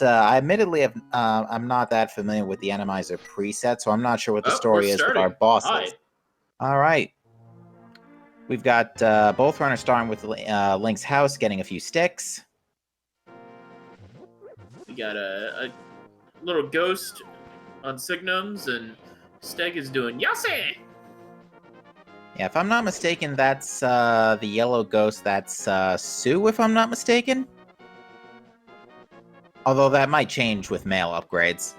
I admittedly have, I'm not that familiar with the Enemizer preset, so I'm not sure what the story is with our bosses. Hi. All right. We've got both runners starting with Link's house, getting a few sticks. We got a little ghost on Signums, and Steg is doing Yassi! Yeah, if I'm not mistaken, that's the yellow ghost. That's Sue, if I'm not mistaken. Although that might change with male upgrades.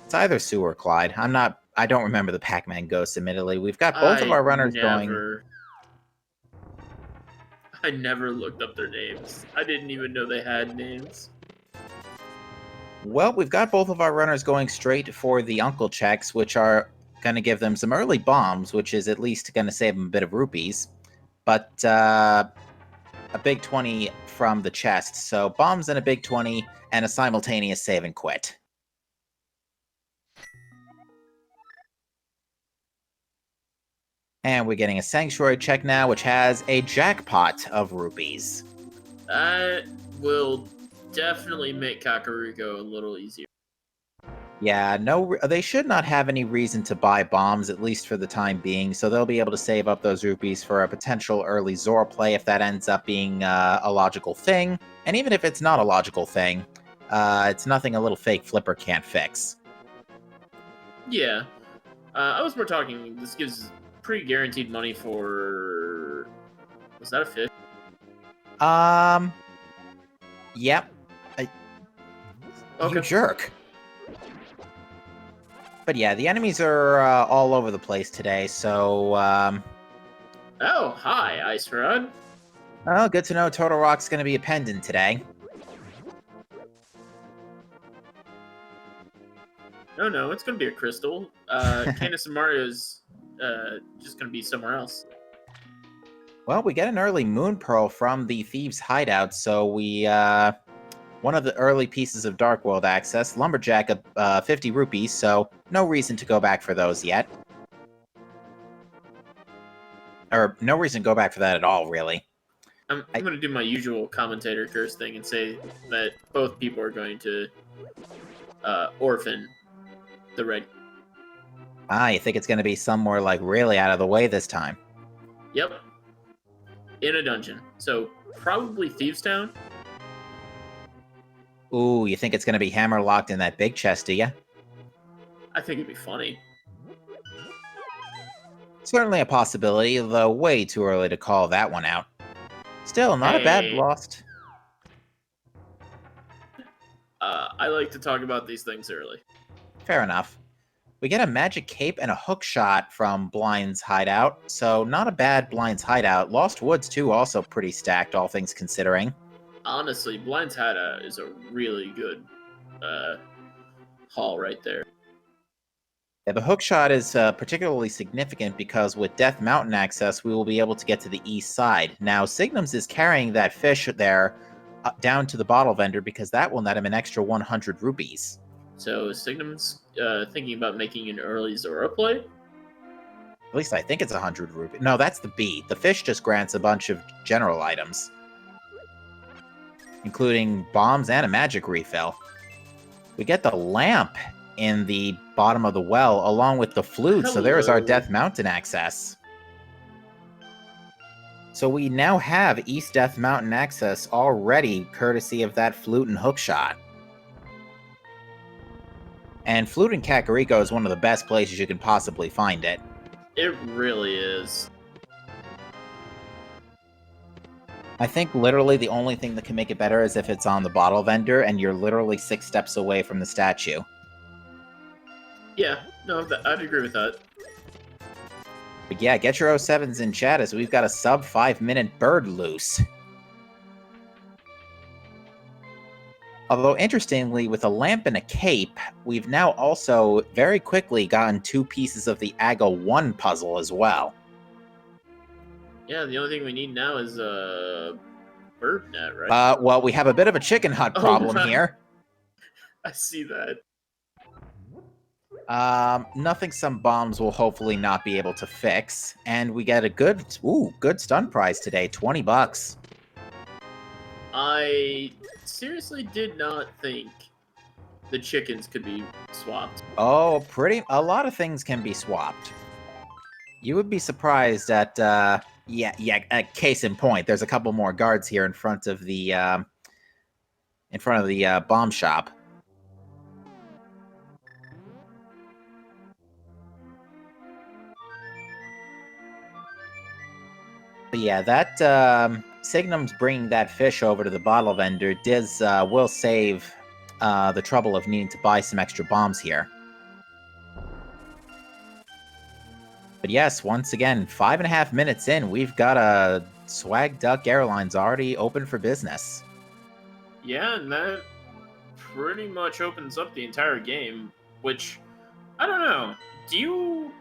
It's either Sue or Clyde. I don't remember the Pac-Man ghost, admittedly. We've got both of our runners going... I never looked up their names. I didn't even know they had names. Well, we've got both of our runners going straight for the Uncle checks, which are going to give them some early bombs, which is at least going to save them a bit of rupees. But a big 20 from the chest. So bombs and a big 20 and a simultaneous save and quit. And we're getting a Sanctuary check now, which has a jackpot of rupees. That will definitely make Kakariko a little easier. Yeah, they should not have any reason to buy bombs, at least for the time being, so they'll be able to save up those rupees for a potential early Zora play if that ends up being a logical thing. And even if it's not a logical thing, it's nothing a little fake flipper can't fix. Yeah. I was more talking, this gives pretty guaranteed money for... Was that a fish? Yep. Okay. You jerk. But yeah, the enemies are all over the place today, so... Oh, hi, Ice Rod. Oh, good to know Turtle Rock's going to be a pendant today. No, it's going to be a crystal. Candace and Mario's just going to be somewhere else. Well, we get an early Moon Pearl from the Thieves' Hideout, so we... one of the early pieces of Dark World access, Lumberjack of 50 rupees, so no reason to go back for those yet. Or no reason to go back for that at all, really. I'm going to do my usual commentator curse thing and say that both people are going to orphan the red. Ah, you think it's going to be somewhere like really out of the way this time? Yep. In a dungeon. So probably Thieves Town. Ooh, you think it's going to be hammer-locked in that big chest, do you? I think it'd be funny. Certainly a possibility, though way too early to call that one out. Still, not a bad lost. I like to talk about these things early. Fair enough. We get a magic cape and a hook shot from Blind's hideout, so not a bad Blind's hideout. Lost Woods, too, also pretty stacked, all things considering. Honestly, Blind's hideout is a really good haul right there. Yeah, the hookshot is particularly significant because with Death Mountain access, we will be able to get to the east side. Now, Signums is carrying that fish there down to the bottle vendor because that will net him an extra 100 rupees. So Signum's thinking about making an early Zora play? At least I think it's 100 rupees. No, that's the B. The fish just grants a bunch of general items, including bombs and a magic refill. We get the lamp in the bottom of the well, along with the flute, so there's our Death Mountain access. So we now have East Death Mountain access already, courtesy of that flute and hookshot. And Flute and Kakariko is one of the best places you can possibly find it. It really is. I think literally the only thing that can make it better is if it's on the bottle vendor and you're literally 6 steps away from the statue. Yeah, no, I'd agree with that. But yeah, get your 07s in chat as we've got a sub 5-minute bird loose. Although, interestingly, with a lamp and a cape, we've now also very quickly gotten 2 pieces of the AGA 1 puzzle as well. Yeah, the only thing we need now is a bird net, right? Well, we have a bit of a chicken hut problem here. I see that. Nothing some bombs will hopefully not be able to fix. And we get a good stun prize today, 20 bucks. I seriously did not think the chickens could be swapped. Oh, a lot of things can be swapped. You would be surprised at, case in point, there's a couple more guards here in front of the, bomb shop. But yeah, that, Signum's bringing that fish over to the bottle vendor will save, the trouble of needing to buy some extra bombs here. But yes, once again, 5.5 minutes in, we've got a Swag Duck Airlines already open for business. Yeah, and that pretty much opens up the entire game, which I don't know. Do you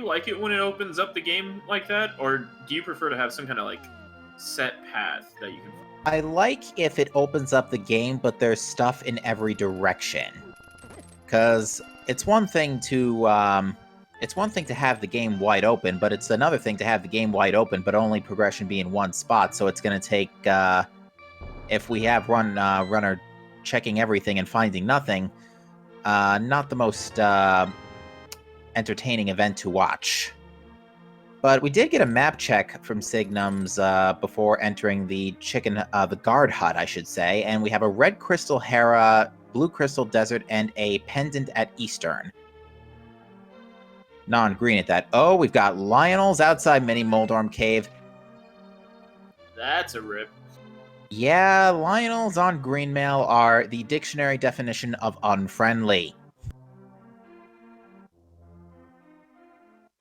like it when it opens up the game like that, or do you prefer to have some kind of like set path that you can follow? I like if it opens up the game, but there's stuff in every direction. Because it's one thing to have the game wide open, but it's another thing to have the game wide open, but only progression be in one spot. So it's going to take, if we have runner checking everything and finding nothing, not the most entertaining event to watch. But we did get a map check from Signums before entering the guard hut, I should say, and we have a red crystal Hera, blue crystal desert, and a pendant at Eastern. Non-green at that. Oh, we've got Lionel's outside Mini Moldorm Cave. That's a rip. Yeah, Lionel's on Greenmail are the dictionary definition of unfriendly.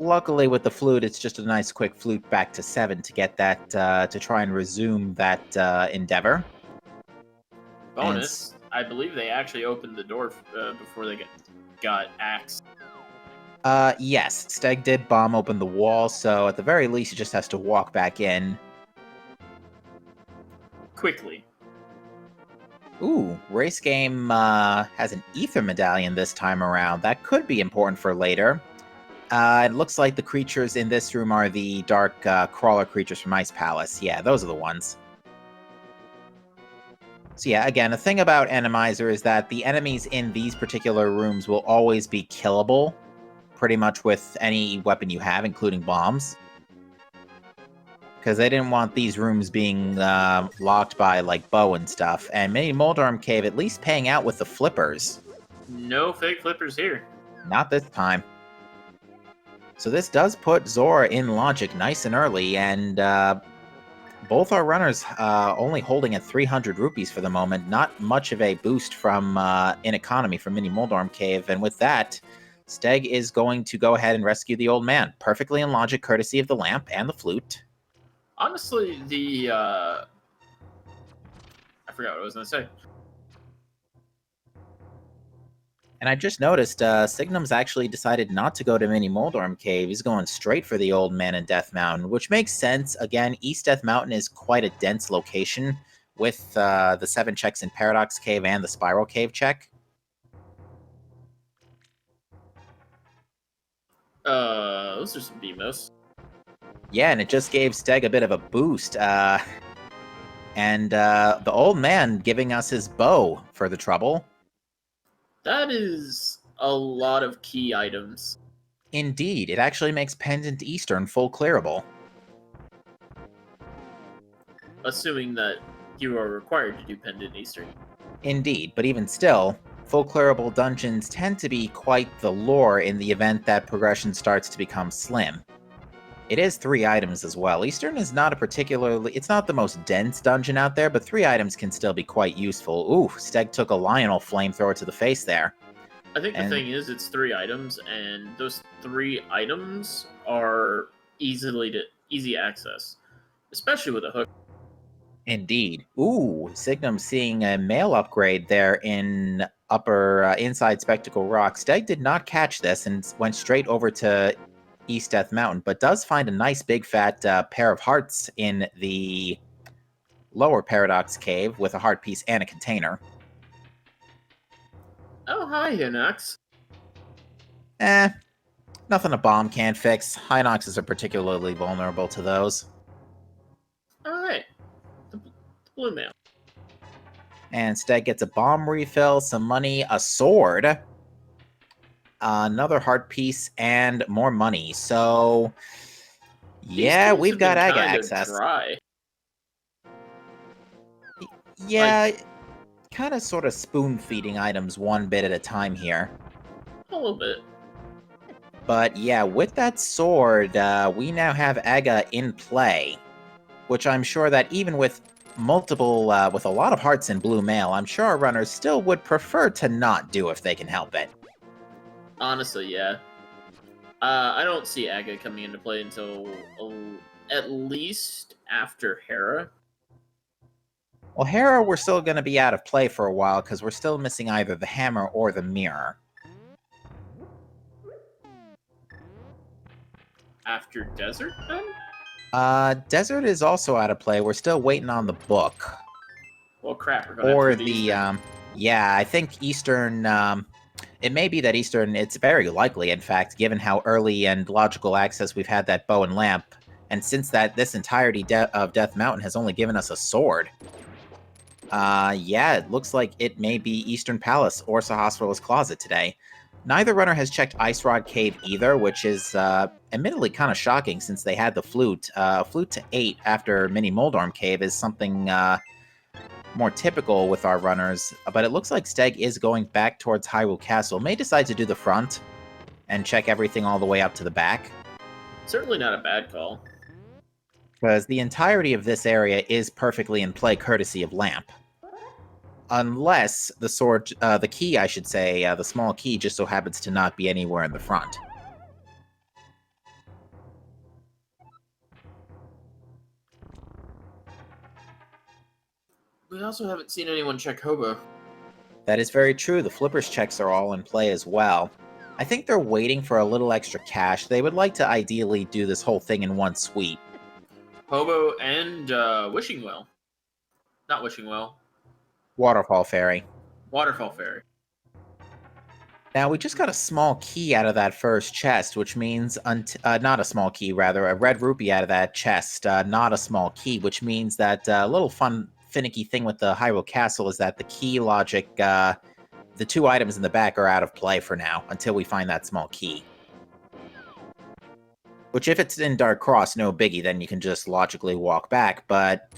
Luckily, with the flute, it's just a nice quick flute back to 7 to get that, to try and resume that endeavor. Bonus, I believe they actually opened the door before they got axed. Yes, Steg did bomb open the wall, so at the very least, he just has to walk back in. Quickly. Ooh, Race Game has an Ether Medallion this time around. That could be important for later. It looks like the creatures in this room are the dark crawler creatures from Ice Palace. Yeah, those are the ones. So yeah, again, the thing about Enemizer is that the enemies in these particular rooms will always be killable, pretty much with any weapon you have, including bombs. Because they didn't want these rooms being locked by, like, bow and stuff. And Mini Moldorm Cave at least paying out with the flippers. No fake flippers here. Not this time. So this does put Zora in logic nice and early, and both our runners only holding at 300 rupees for the moment. Not much of a boost from in economy from Mini Moldorm Cave, and with that, Steg is going to go ahead and rescue the old man. Perfectly in logic, courtesy of the lamp and the flute. Honestly, I forgot what I was going to say. And I just noticed Signum's actually decided not to go to Mini Moldorm Cave. He's going straight for the old man in Death Mountain, which makes sense. Again, East Death Mountain is quite a dense location with the 7 checks in Paradox Cave and the Spiral Cave check. Those are some demos. Yeah, and it just gave Steg a bit of a boost. And the old man giving us his bow for the trouble. That is a lot of key items. Indeed, it actually makes Pendant Eastern full clearable. Assuming that you are required to do Pendant Eastern. Indeed, but even still, full clearable dungeons tend to be quite the lore in the event that progression starts to become slim. It is 3 items as well. Eastern is not it's not the most dense dungeon out there, but 3 items can still be quite useful. Ooh, Steg took a Lionel flamethrower to the face there. I think the thing is, it's 3 items, and those 3 items are easy access, especially with a hook. Indeed. Ooh, Signum seeing a mail upgrade there in inside Spectacle Rock. Steg did not catch this and went straight over to East Death Mountain, but does find a nice big fat pair of hearts in the lower Paradox Cave with a heart piece and a container. Oh, hi, Hinox. Nothing a bomb can't fix. Hinoxes are particularly vulnerable to those. Alright. The blue mail. And Steg gets a bomb refill, some money, a sword, another heart piece, and more money. So, yeah, These we've have got been Aga kind of access. dry. Yeah, kind of sort of spoon-feeding items one bit at a time here. A little bit. But yeah, with that sword, we now have Aga in play, which I'm sure that even with with a lot of hearts in blue mail, I'm sure our runners still would prefer to not do if they can help it. Honestly, yeah. I don't see Aga coming into play until at least after Hera. Well, Hera, we're still going to be out of play for a while because we're still missing either the hammer or the mirror. After Desert, then? Desert is also out of play. We're still waiting on the book. Well, crap, we're going to have to do Eastern. Yeah, I think Eastern, it may be that Eastern, it's very likely, in fact, given how early and logical access we've had that bow and lamp, and since this entirety of Death Mountain has only given us a sword. Yeah, it looks like it may be Eastern Palace or Sahasrarla's Closet today. Neither runner has checked Ice Rod Cave either, which is admittedly kind of shocking since they had the flute. Flute to 8 after Mini Moldorm Cave is something more typical with our runners, but it looks like Steg is going back towards Hyrule Castle. May decide to do the front and check everything all the way up to the back. Certainly not a bad call. Because the entirety of this area is perfectly in play courtesy of Lamp. Unless the sword, the key, I should say, the small key just so happens to not be anywhere in the front. We also haven't seen anyone check Hobo. That is very true. The Flippers checks are all in play as well. I think they're waiting for a little extra cash. They would like to ideally do this whole thing in one sweep. Hobo and Wishing Well. Not Wishing Well. Waterfall Fairy. Waterfall Fairy. Now, we just got a small key out of that first chest, which means, not a small key, rather, a red rupee out of that chest, not a small key, which means that little fun, finicky thing with the Hyrule Castle is that the key logic, the two items in the back are out of play for now, until we find that small key. Which, if it's in Dark Cross, no biggie, then you can just logically walk back, but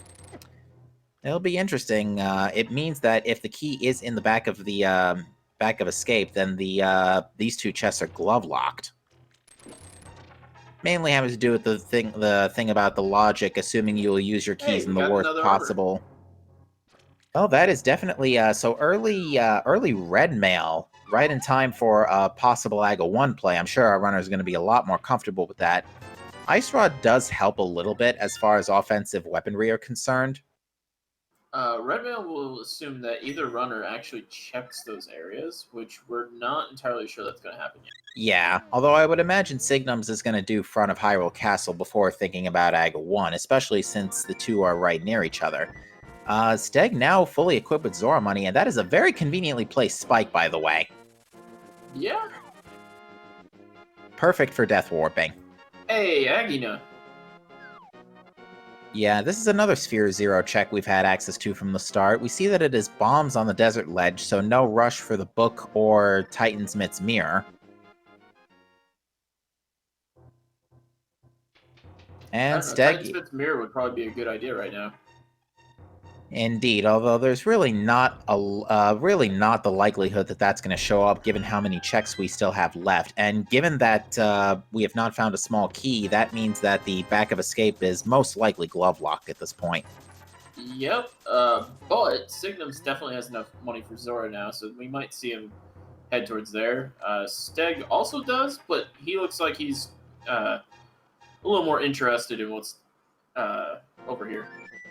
it'll be interesting. It means that if the key is in the back of the back of Escape, then these two chests are glove locked. Mainly having to do with the thing about the logic, assuming you will use your keys in the worst possible. Oh, that is definitely so early red mail, right in time for a possible Aga 1 play. I'm sure our runner is going to be a lot more comfortable with that. Ice Rod does help a little bit as far as offensive weaponry are concerned. Red Mail will assume that either runner actually checks those areas, which we're not entirely sure that's going to happen yet. Yeah, although I would imagine Signums is going to do front of Hyrule Castle before thinking about Aga 1, especially since the two are right near each other. Steg now fully equipped with Zora money, and that is a very conveniently placed spike, by the way. Yeah. Perfect for death warping. Hey, Agina. Yeah, this is another Sphere Zero check we've had access to from the start. We see that it is bombs on the desert ledge, so no rush for the book or Titansmith's mirror. And Steg... Titansmith's mirror would probably be a good idea right now. Indeed, although there's really not the likelihood that that's going to show up given how many checks we still have left. And given that we have not found a small key, that means that the back of Escape is most likely glove locked at this point. Yep, but Signums definitely has enough money for Zora now, so we might see him head towards there. Steg also does, but he looks like he's a little more interested in what's over here.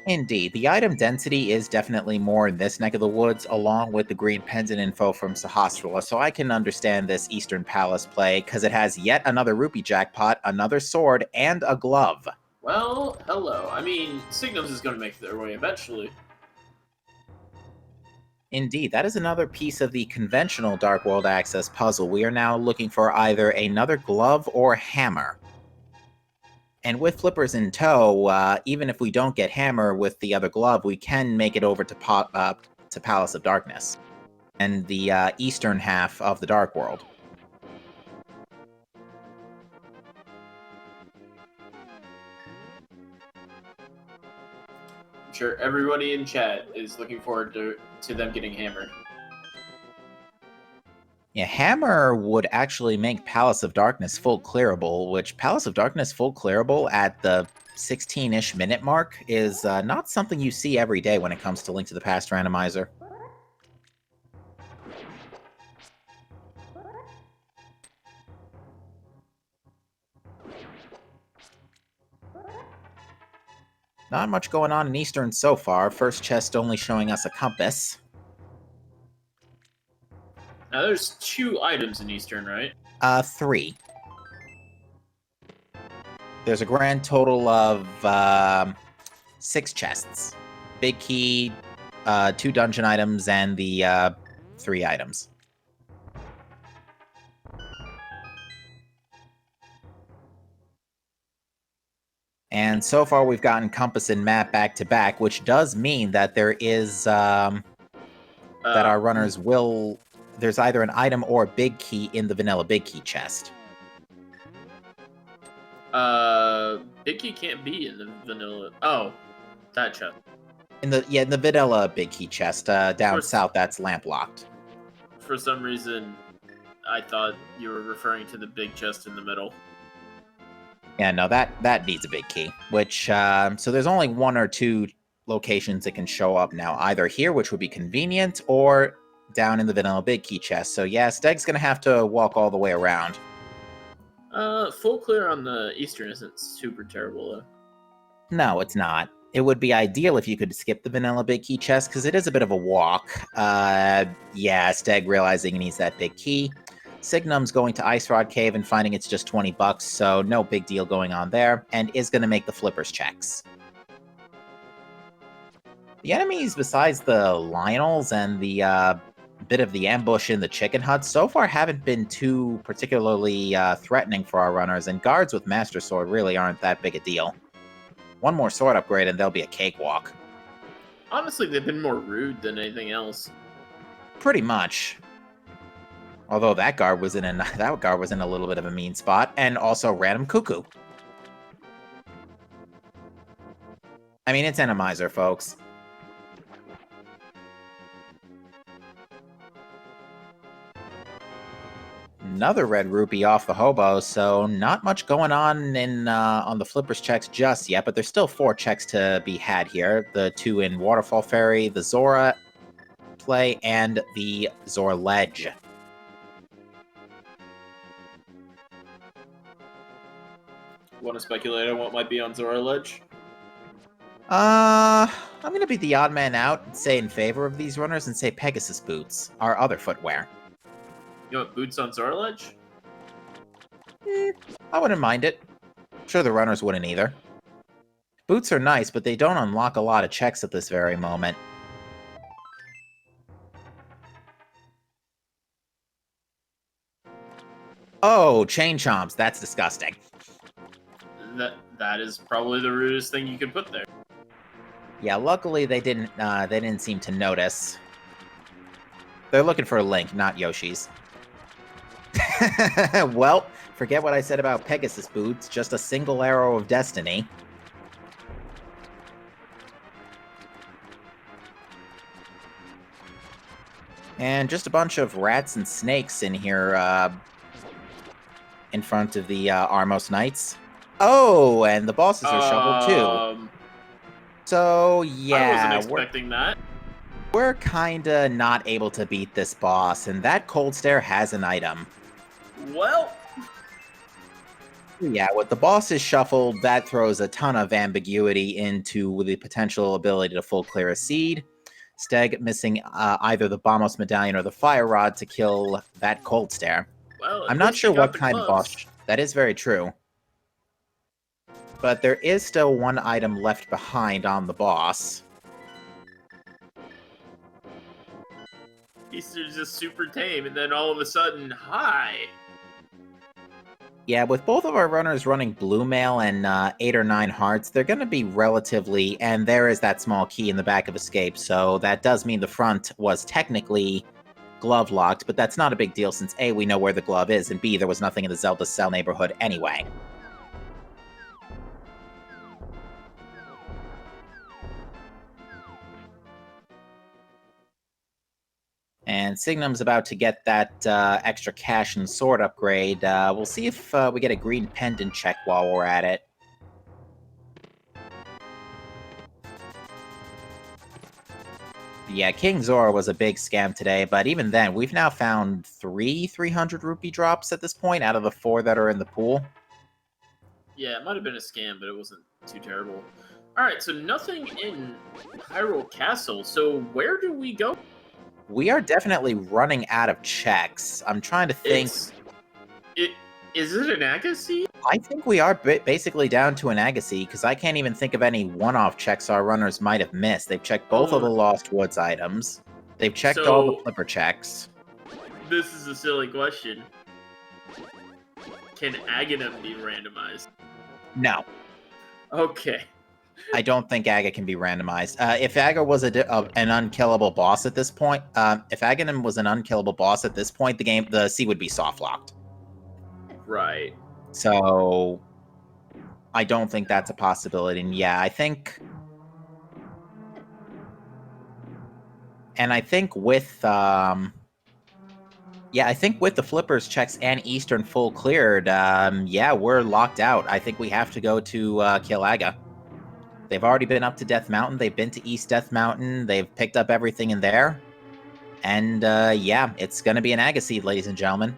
Indeed, the item density is definitely more in this neck of the woods, along with the green pendant info from Sahasrarla, so I can understand this Eastern Palace play, because it has yet another rupee jackpot, another sword, and a glove. Well, hello. I mean, Signums is going to make their way eventually. Indeed, that is another piece of the conventional Dark World Access puzzle. We are now looking for either another glove or hammer. And with Flippers in tow, even if we don't get Hammer with the other glove, we can make it over to to Palace of Darkness and the eastern half of the Dark World. I'm sure everybody in chat is looking forward to them getting hammered. Yeah, Hammer would actually make Palace of Darkness full clearable, which Palace of Darkness full clearable at the 16-ish minute mark is not something you see every day when it comes to Link to the Past Randomizer. Not much going on in Eastern so far. First chest only showing us a compass. Now there's 2 items in Eastern, right? 3. There's a grand total of 6 chests. Big key, 2 dungeon items, and the 3 items. And so far we've gotten compass and map back to back, which does mean that there is that our runners will... There's either an item or a big key in the vanilla big key chest. Big key can't be in the vanilla. Oh, that chest. In the vanilla big key chest down south, that's lamp locked. For some reason, I thought you were referring to the big chest in the middle. Yeah, no, that needs a big key. Which so there's only 1 or 2 locations that can show up now, either here, which would be convenient, or down in the vanilla big key chest. So yeah, Steg's gonna have to walk all the way around. Full clear on the Eastern isn't super terrible though. No, it's not. It would be ideal if you could skip the vanilla big key chest, because it is a bit of a walk. Yeah, Steg realizing he needs that big key. Signum's going to Ice Rod Cave and finding it's just 20 bucks, so no big deal going on there, and is going to make the flippers checks. The enemies, besides the Lionels and the bit of the ambush in the chicken hut, so far haven't been too particularly threatening for our runners, and guards with Master Sword really aren't that big a deal. 1 more sword upgrade and they'll be a cakewalk. Honestly, they've been more rude than anything else. Pretty much. Although that guard was in a little bit of a mean spot, and also random cuckoo. I mean, it's Enemizer, folks. Another red rupee off the hobo, so not much going on in on the flippers checks just yet, but there's still 4 checks to be had here. The 2 in Waterfall Ferry, the Zora play, and the Zora Ledge. Want to speculate on what might be on Zora Ledge? I'm gonna be the odd man out and say in favor of these runners and say Pegasus boots, our other footwear. You want boots on Zora Ledge? I wouldn't mind it. I'm sure the runners wouldn't either. Boots are nice, but they don't unlock a lot of checks at this very moment. Oh, chain chomps. That's disgusting. That is probably the rudest thing you could put there. Yeah, luckily they didn't seem to notice. They're looking for a Link, not Yoshi's. Well, forget what I said about Pegasus boots, just a single arrow of destiny. And just a bunch of rats and snakes in here, in front of the Armos Knights. Oh, and the bosses are shoveled too. So, yeah. I wasn't expecting that. We're kinda not able to beat this boss, and that Cold Stare has an item. Well... Yeah, with the bosses shuffled, that throws a ton of ambiguity into the potential ability to full clear a seed. Steg missing either the Bombos Medallion or the Fire Rod to kill that Cold Stare. Well, I'm not sure what kind of boss... That is very true. But there is still 1 item left behind on the boss. He's just super tame, and then all of a sudden, hi! Yeah, with both of our runners running blue mail and 8 or 9 hearts, they're going to be relatively. And there is that small key in the back of escape, so that does mean the front was technically glove locked, but that's not a big deal since A, we know where the glove is, and B, there was nothing in the Zelda Cell neighborhood anyway. And Signum's about to get that extra cash and sword upgrade. We'll see if we get a green pendant check while we're at it. Yeah, King Zora was a big scam today, but even then, we've now found 300 rupee drops at this point out of the 4 that are in the pool. Yeah, it might have been a scam, but it wasn't too terrible. Alright, so nothing in Hyrule Castle, so where do we go? We are definitely running out of checks. I'm trying to think. Is it an Agassi? I think we are basically down to an Agassi, because I can't even think of any one-off checks our runners might have missed. They've checked both of the Lost Woods items. They've checked all the flipper checks. This is a silly question. Can Aghanim be randomized? No. Okay. I don't think Aga can be randomized. If Aga was an unkillable boss at this point, if Aghanim was an unkillable boss at this point, the C would be soft locked. Right. So I don't think that's a possibility. And yeah, I think with I think with the flippers checks and Eastern full cleared, yeah, we're locked out. I think we have to go to kill Aga. They've already been up to Death Mountain. They've been to East Death Mountain. They've picked up everything in there. And yeah, it's going to be an Agassi, ladies and gentlemen.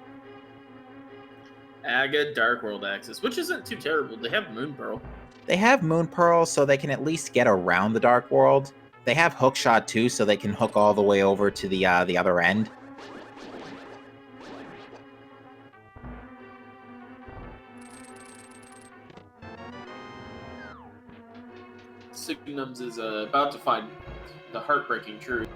Aga Dark World Axis, which isn't too terrible. They have Moon Pearl. They have Moon Pearl, so they can at least get around the Dark World. They have Hookshot too, so they can hook all the way over to the other end. Signums is about to find the heartbreaking truth.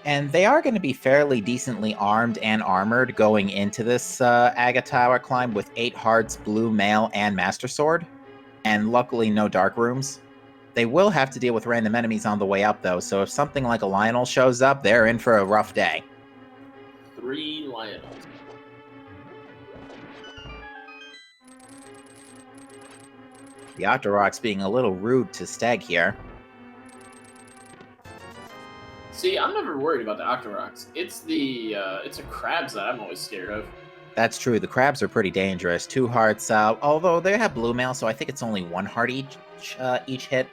And they are going to be fairly decently armed and armored going into this Aga Tower climb with 8 hearts, blue mail, and Master Sword. And luckily, no dark rooms. They will have to deal with random enemies on the way up, though, so if something like a Lionel shows up, they're in for a rough day. 3 Lionels. The Octorok's being a little rude to Steg here. See, I'm never worried about the Octoroks. It's the crabs that I'm always scared of. That's true. The crabs are pretty dangerous. 2 hearts, although they have blue mail, so I think it's only 1 heart each hit.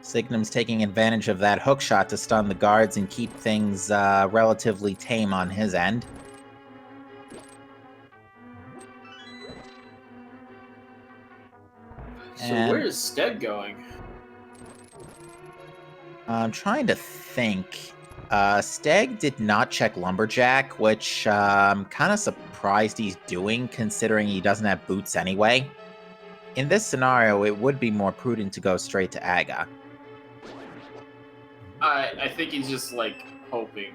Signum's taking advantage of that hookshot to stun the guards and keep things relatively tame on his end. So where is Steg going? I'm trying to think. Steg did not check Lumberjack, which I'm kind of surprised he's doing, considering he doesn't have boots anyway. In this scenario, it would be more prudent to go straight to Aga. I think he's just, like, hoping.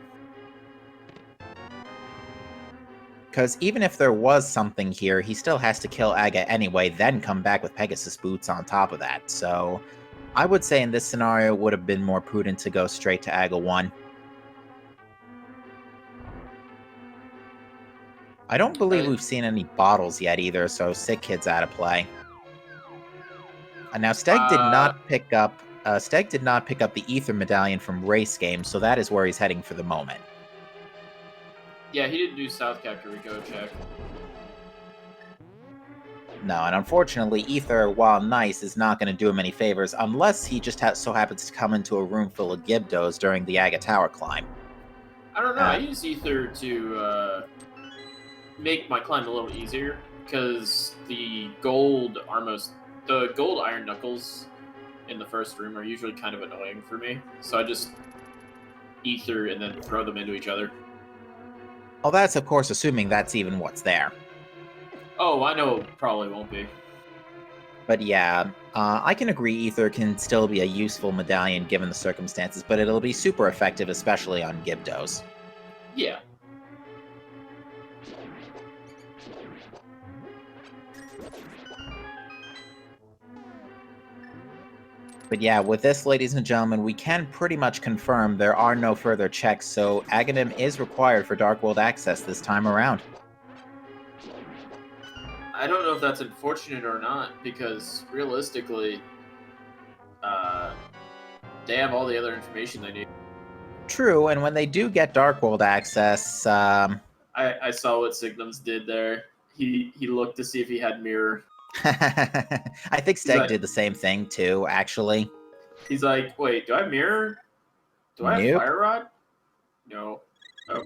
Because even if there was something here, he still has to kill Aga anyway, then come back with Pegasus boots on top of that. So I would say in this scenario, it would have been more prudent to go straight to Aga 1. I don't believe we've seen any bottles yet either, so Sick Kid's out of play. Now Steg did not pick up the Ether Medallion from Race Game, so that is where he's heading for the moment. Yeah, he didn't do South Kakariko check. No, and unfortunately, Ether, while nice, is not going to do him any favors unless he just so happens to come into a room full of Gibdos during the Aga Tower climb. I don't know, I use Ether to make my climb a little easier, because the gold Iron Knuckles in the first room are usually kind of annoying for me, so I just ether and then throw them into each other. Well, that's of course assuming that's even what's there. Oh, I know it probably won't be. But yeah, I can agree ether can still be a useful medallion given the circumstances, but it'll be super effective, especially on Gibdos. Yeah. But yeah, with this, ladies and gentlemen, we can pretty much confirm there are no further checks, so Aghanim is required for Dark World access this time around. I don't know if that's unfortunate or not, because realistically, they have all the other information they need. True, and when they do get Dark World access, I saw what Signums did there. He looked to see if he had mirror. I think Steg did the same thing too, actually. He's like, wait, do I have mirror? Do I have Nope. fire rod? No. Oh.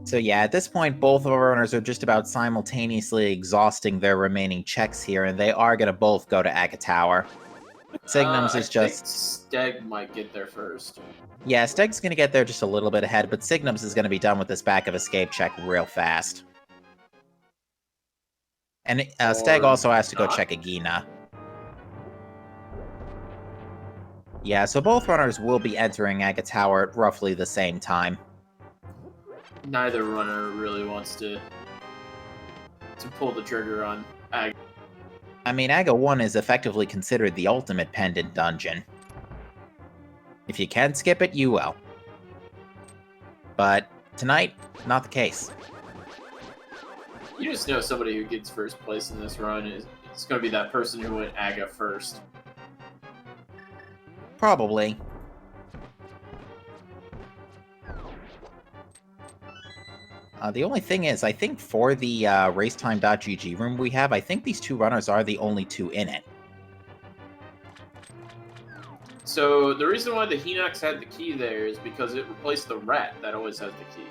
So yeah, at this point, both of our runners are just about simultaneously exhausting their remaining checks here, and they are going to both go to Aga Tower. Signums is just... Steg might get there first. Yeah, Steg's going to get there just a little bit ahead, but Signums is going to be done with this back of escape check real fast. And Steg also has to go check Agina. Yeah, so both runners will be entering Aga Tower at roughly the same time. Neither runner really wants to pull the trigger on Aga. I mean, Aga 1 is effectively considered the ultimate pendant dungeon. If you can skip it, you will. But tonight, not the case. You just know somebody who gets first place in this run is it's going to be that person who went Aga first. Probably. The only thing is, I think for the racetime.gg room we have, I think these two runners are the only two in it. So the reason why the Hinox had the key there is because it replaced the rat that always has the key.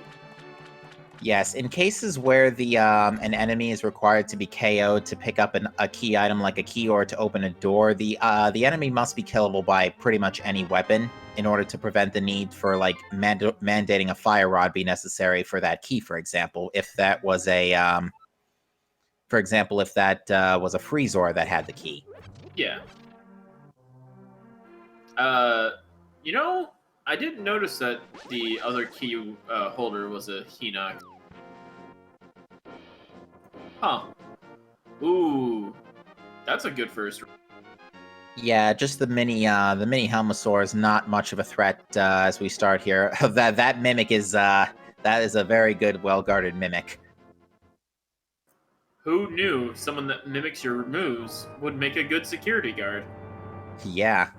Yes, in cases where the an enemy is required to be KO'd to pick up a key item like a key or to open a door, the enemy must be killable by pretty much any weapon in order to prevent the need for like mandating a fire rod be necessary for that key, for example. If that was a was a Freezor that had the key. Yeah. You know, I didn't notice that the other key holder was a Hinox. Huh. Ooh. That's a good first. Yeah, just the mini Helmosaur is not much of a threat as we start here. that mimic is that is a very good, well-guarded mimic. Who knew someone that mimics your moves would make a good security guard? Yeah.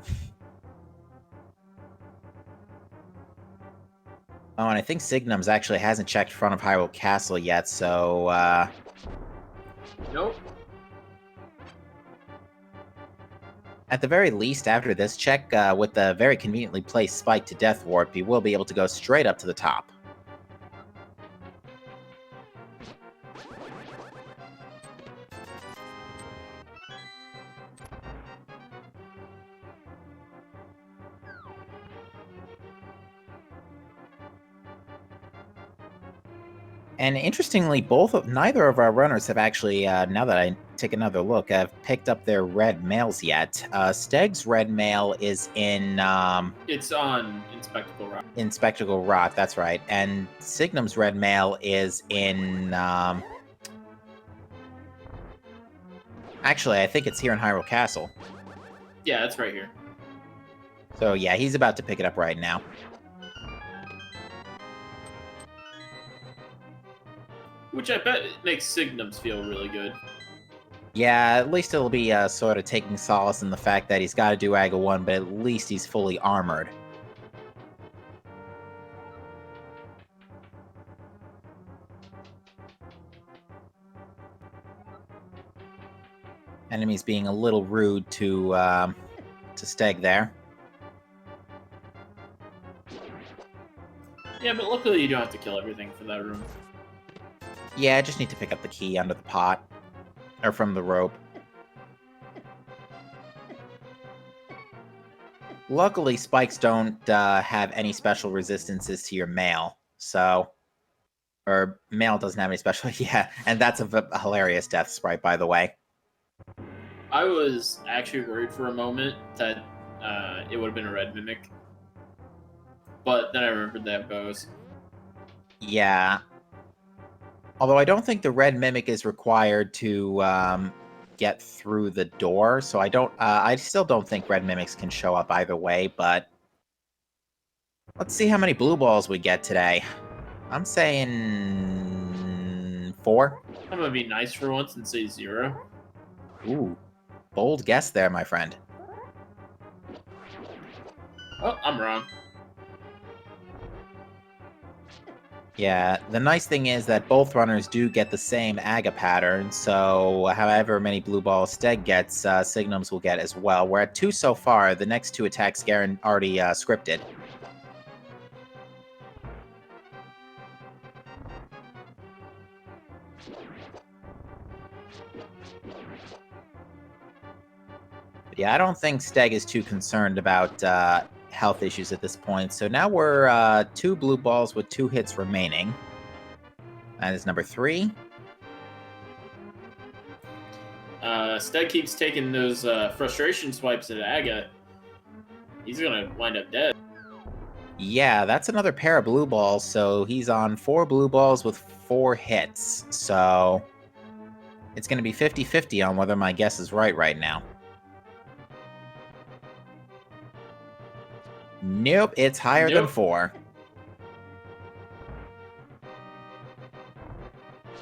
Oh, and I think Signums actually hasn't checked front of Hyrule Castle yet, so, Nope. At the very least, after this check, with the very conveniently placed spike to Death Warp, he will be able to go straight up to the top. And interestingly, neither of our runners have actually, now that I take another look, have picked up their red mails yet. Steg's red mail is in... It's on Inspectable Rock. Inspectable Rock, that's right. And Signum's red mail is in... Actually, I think it's here in Hyrule Castle. Yeah, it's right here. So yeah, he's about to pick it up right now. Which I bet makes Signums feel really good. Yeah, at least it'll be sort of taking solace in the fact that he's got to do Aga 1, but at least he's fully armored. Enemies being a little rude to Steg there. Yeah, but luckily you don't have to kill everything for that room. Yeah, I just need to pick up the key under the pot. Or from the rope. Luckily, spikes don't have any special resistances to your mail, so... Or mail doesn't have any special... Yeah, and that's a hilarious death sprite, by the way. I was actually worried for a moment that it would have been a red mimic, but then I remembered they have bows. Yeah. Although I don't think the red mimic is required to get through the door, so I still don't think red mimics can show up either way, but let's see how many blue balls we get today. I'm saying 4. I'm gonna be nice for once and say 0. Ooh, bold guess there, my friend. Oh, I'm wrong. Yeah, the nice thing is that both runners do get the same AGA pattern, so however many blue balls Steg gets, Signums will get as well. We're at 2 so far. The next 2 attacks Garen already scripted. But yeah, I don't think Steg is too concerned about health issues at this point. So now we're 2 blue balls with 2 hits remaining. That is number 3. Steg keeps taking those frustration swipes at Aga. He's gonna wind up dead. Yeah, that's another pair of blue balls, so he's on 4 blue balls with 4 hits. So it's going to be 50-50 on whether my guess is right now. Nope, it's higher than 4.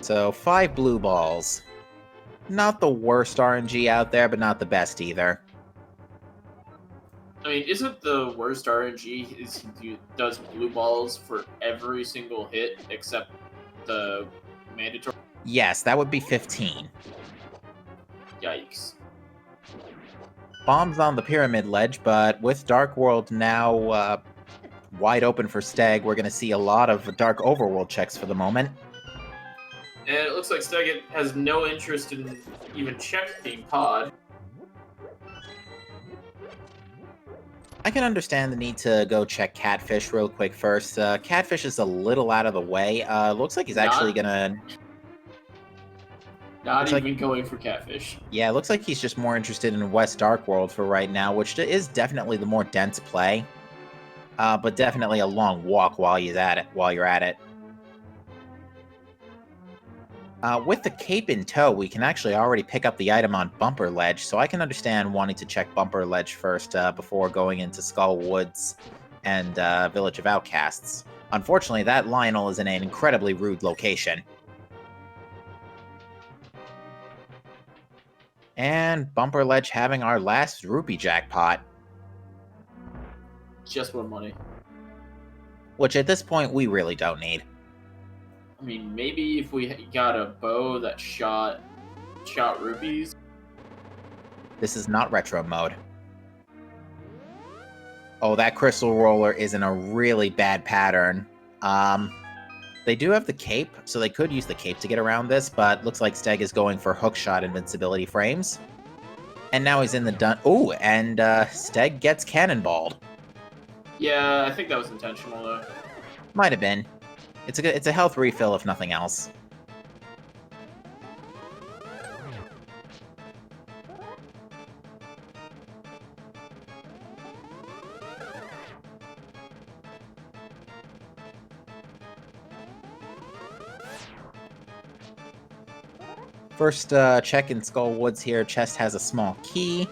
So 5 blue balls. Not the worst RNG out there, but not the best either. I mean, isn't the worst RNG is he does blue balls for every single hit except the mandatory? Yes, that would be 15. Yikes. Bombs on the pyramid ledge, but with Dark World now wide open for Steg, we're going to see a lot of Dark Overworld checks for the moment. And it looks like Steg has no interest in even checking Pod. I can understand the need to go check Catfish real quick first. Catfish is a little out of the way. Looks like he's actually gonna... Not even going for Catfish. Yeah, it looks like he's just more interested in West Dark World for right now, which is definitely the more dense play. But definitely a long walk while you're at it. With the cape in tow, we can actually already pick up the item on Bumper Ledge, so I can understand wanting to check Bumper Ledge first before going into Skull Woods and Village of Outcasts. Unfortunately, that Lionel is in an incredibly rude location. And Bumper Ledge having our last rupee jackpot. Just more money. Which at this point, we really don't need. I mean, maybe if we got a bow that shot rupees. This is not retro mode. Oh, that crystal roller is in a really bad pattern. They do have the cape, so they could use the cape to get around this, but looks like Steg is going for hookshot invincibility frames. And now he's in the Ooh, and Steg gets cannonballed. Yeah, I think that was intentional though. Might have been. It's a health refill if nothing else. First check in Skull Woods here. Chest has a small key.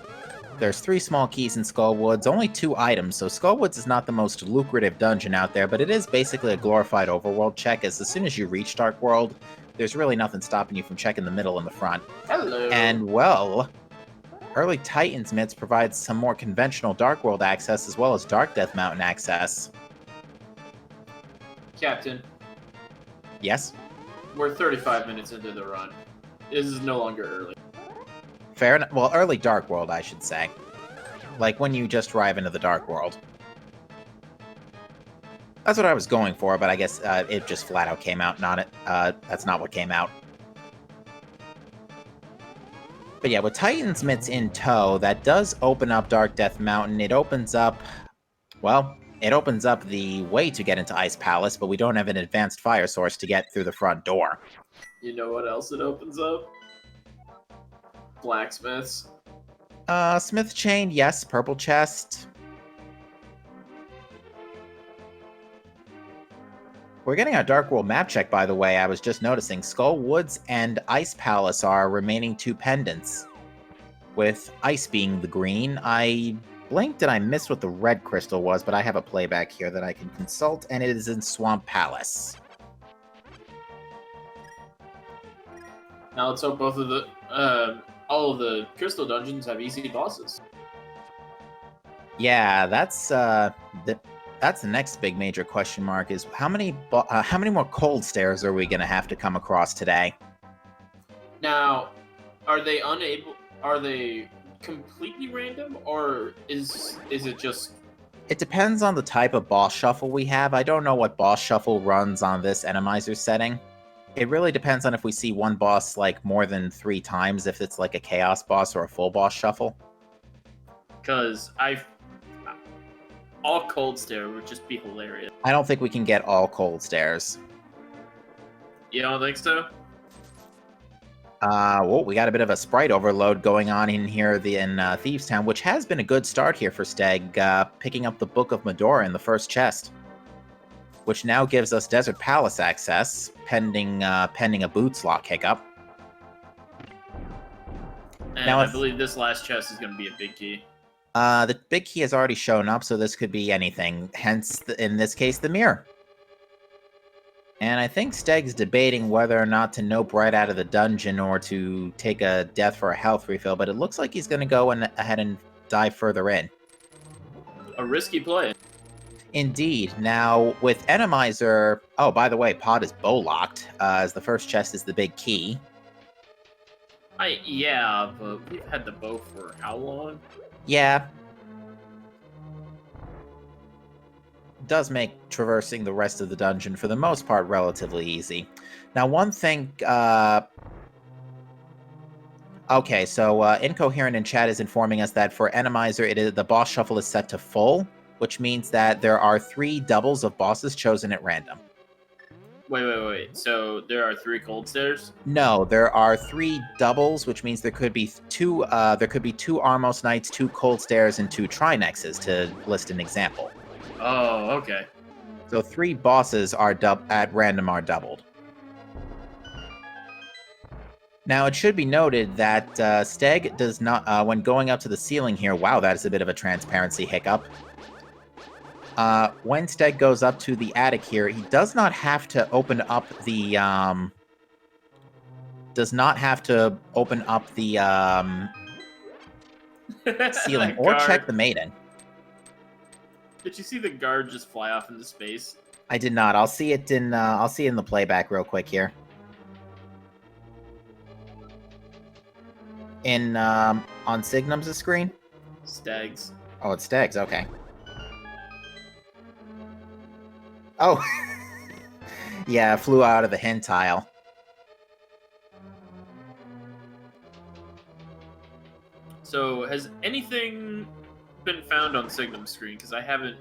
There's 3 small keys in Skull Woods, only 2 items, so Skull Woods is not the most lucrative dungeon out there, but it is basically a glorified overworld check, as soon as you reach Dark World, there's really nothing stopping you from checking the middle and the front. Hello. And, well, early Titans Mitts provides some more conventional Dark World access, as well as Dark Death Mountain access. Captain. Yes? We're 35 minutes into the run. This is no longer early. Fair enough. Well, early Dark World, I should say. Like, when you just arrive into the Dark World. That's what I was going for, but I guess it just flat out came out, not it. That's not what came out. But yeah, with Titan's Mitts in tow, that does open up Dark Death Mountain. It opens up, well, it opens up the way to get into Ice Palace, but we don't have an advanced fire source to get through the front door. You know what else it opens up? Blacksmiths. Smith Chain, yes. Purple Chest. We're getting our Dark World map check, by the way. I was just noticing. Skull Woods and Ice Palace are remaining 2 pendants, with Ice being the green. I blinked and I missed what the red crystal was, but I have a playback here that I can consult, and it is in Swamp Palace. Now let's hope both of the all of the crystal dungeons have easy bosses. Yeah, that's the next big major question mark is how many more cold stairs are we going to have to come across today? Now, are they completely random, or is it just... It depends on the type of boss shuffle we have. I don't know what boss shuffle runs on this Enemizer setting. It really depends on if we see one boss like more than 3 times, if it's like a chaos boss or a full boss shuffle. Because all cold stare would just be hilarious. I don't think we can get all cold stairs. You don't think so? Well, we got a bit of a sprite overload going on in here in Thieves Town, which has been a good start here for Steg, picking up the Book of Medora in the first chest, which now gives us Desert Palace access, pending a boots lock hiccup. And now, I believe this last chest is going to be a big key. The big key has already shown up, so this could be anything. Hence, in this case, the mirror. And I think Steg's debating whether or not to nope right out of the dungeon or to take a death for a health refill, but it looks like he's going to go ahead and dive further in. A risky play. Indeed. Now, with Enemizer... Oh, by the way, Pod is bow-locked, as the first chest is the big key. Yeah, but we've had the bow for how long? Yeah. Does make traversing the rest of the dungeon, for the most part, relatively easy. Now, one thing... Okay, so Incoherent in chat is informing us that for Enemizer, the boss shuffle is set to full, which means that there are 3 doubles of bosses chosen at random. Wait. So there are 3 cold stairs? No, there are 3 doubles, which means there could be 2 Armos Knights, 2 Cold Stairs, and 2 Trinexes, to list an example. Oh, okay. So 3 bosses are at random are doubled. Now, it should be noted that Steg does not, when going up to the ceiling here, wow, that is a bit of a transparency hiccup. When Steg goes up to the attic here, he does not have to open up the, ceiling or check the maiden. Did you see the guard just fly off into space? I did not. I'll see it in the playback real quick here. On Signum's screen? Steg's. Oh, it's Steg's, okay. Oh! Yeah, flew out of the hint tile. So, has anything been found on Signum's screen? Because I haven't,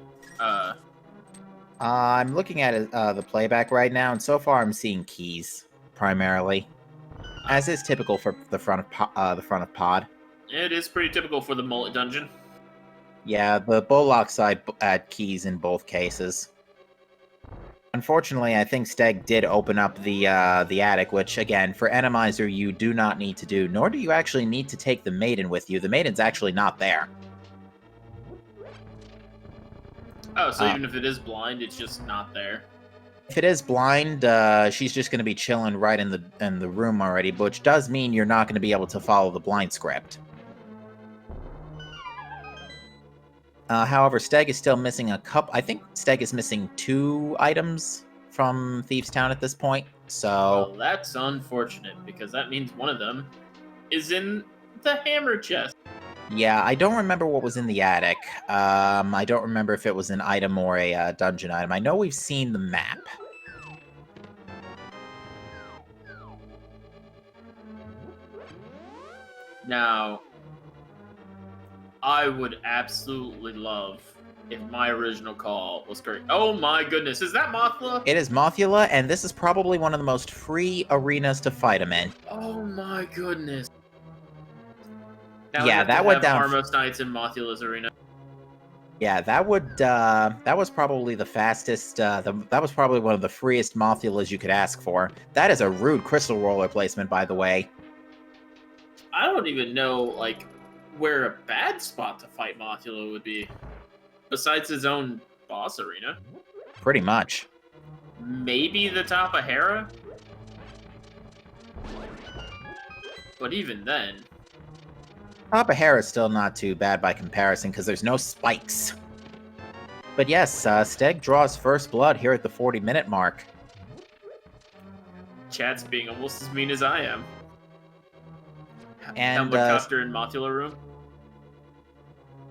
I'm looking at the playback right now, and so far I'm seeing keys, primarily. As is typical for the front of Pod. It is pretty typical for the mullet dungeon. Yeah, the Bollock side had keys in both cases. Unfortunately, I think Steg did open up the attic, which, again, for Enemizer, you do not need to do, nor do you actually need to take the Maiden with you. The Maiden's actually not there. Oh, so even if it is blind, it's just not there. If it is blind, she's just going to be chilling right in the room already, which does mean you're not going to be able to follow the blind script. However, Steg is still missing a couple. I think Steg is missing 2 items from Thieves Town at this point. So well, that's unfortunate, because that means one of them is in the hammer chest. Yeah, I don't remember what was in the attic. I don't remember if it was an item or a dungeon item. I know we've seen the map. Now, I would absolutely love if my original call was correct. Oh my goodness, is that Mothra? It is Mothula, and this is probably one of the most free arenas to fight him in. Oh my goodness. Now Yeah, we have that to went have down. Armos Knights in Mothula's arena. Yeah, that was probably the fastest. That was probably one of the freest Mothulas you could ask for. That is a rude crystal roller placement, by the way. I don't even know, like, where a bad spot to fight Mothula would be. Besides his own boss arena. Pretty much. Maybe the top of Hera? But even then... Papa Hera is still not too bad by comparison, because there's no spikes. But yes, Steg draws first blood here at the 40-minute mark. Chat's being almost as mean as I am. And Helicopter in Mothula room.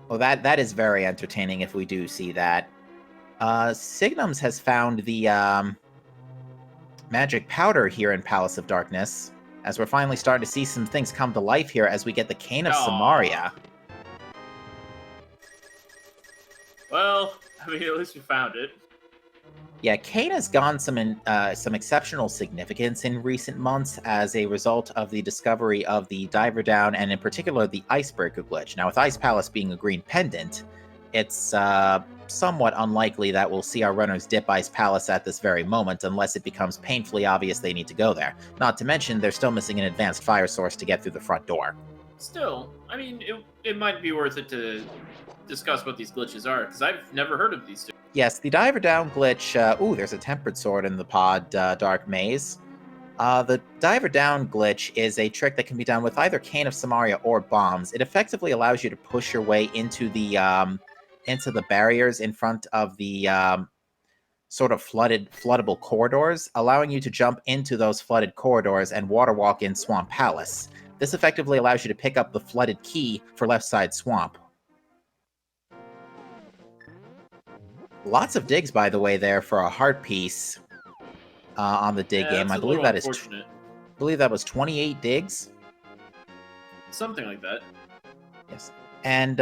Well, that is very entertaining if we do see that. Signums has found the magic powder here in Palace of Darkness, as we're finally starting to see some things come to life here as we get the Cane of Samaria. Well, I mean, at least we found it. Yeah, Cane has gone some exceptional significance in recent months as a result of the discovery of the Diver Down, and in particular the Icebreaker glitch. Now, with Ice Palace being a green pendant, it's somewhat unlikely that we'll see our runners dip Ice Palace at this very moment, unless it becomes painfully obvious they need to go there. Not to mention, they're still missing an advanced fire source to get through the front door. Still, I mean, it might be worth it to discuss what these glitches are, because I've never heard of these two. Yes, the Diver Down glitch... ooh, there's a Tempered Sword in the pod, Dark Maze. The Diver Down glitch is a trick that can be done with either Cane of Samaria or bombs. It effectively allows you to push your way into the barriers in front of the sort of floodable corridors, allowing you to jump into those flooded corridors and water walk in Swamp Palace. This effectively allows you to pick up the flooded key for Left Side Swamp. Lots of digs, by the way, there for a heart piece on the dig game. I believe that was 28 digs. Something like that. Yes. And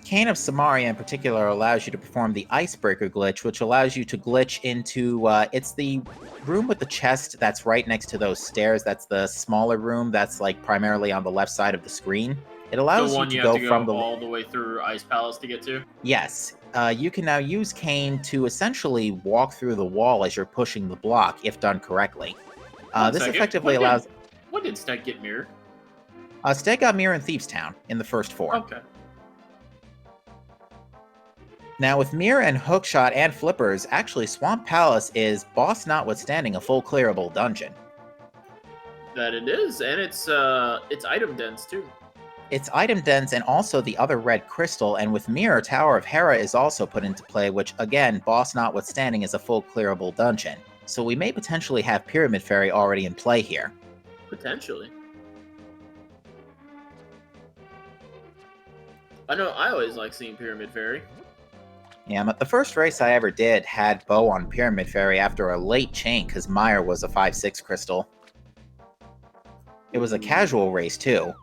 Cane of Samaria in particular allows you to perform the Icebreaker glitch, which allows you to glitch into... it's the room with the chest that's right next to those stairs. That's the smaller room that's like primarily on the left side of the screen. It allows you to go from all the way through Ice Palace to get to? Yes. You can now use Cane to essentially walk through the wall as you're pushing the block, if done correctly. This effectively allows... When did Steg get mirror? Steg got mirror in Thieves Town in the first 4. Okay. Now, with mirror and hookshot and flippers, actually Swamp Palace is, boss notwithstanding, a full clearable dungeon. That it is, and it's item dense too. It's item dense and also the other red crystal, and with mirror, Tower of Hera is also put into play, which again, boss notwithstanding, is a full clearable dungeon. So we may potentially have Pyramid Fairy already in play here. Potentially. I know I always like seeing Pyramid Fairy. Yeah, but the first race I ever did had Bow on Pyramid Fairy after a late chain because Meyer was a 5/6 crystal. It was a casual race too.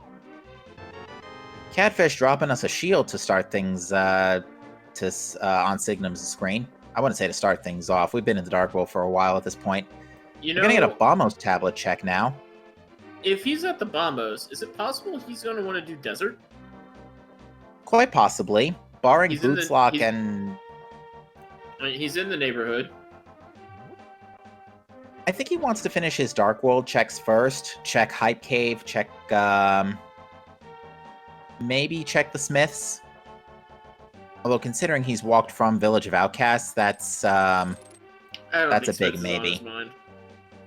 Catfish dropping us a shield to start things on Signum's screen. I wouldn't say to start things off. We've been in the Dark World for a while at this point. We're gonna get a Bombos tablet check now. If he's at the Bombos, is it possible he's gonna want to do Desert? Quite possibly. Barring Bootslock and... I mean, he's in the neighborhood. I think he wants to finish his Dark World checks first. Check Hype Cave, check... maybe check the Smiths. Although considering he's walked from Village of Outcasts, that's a big maybe.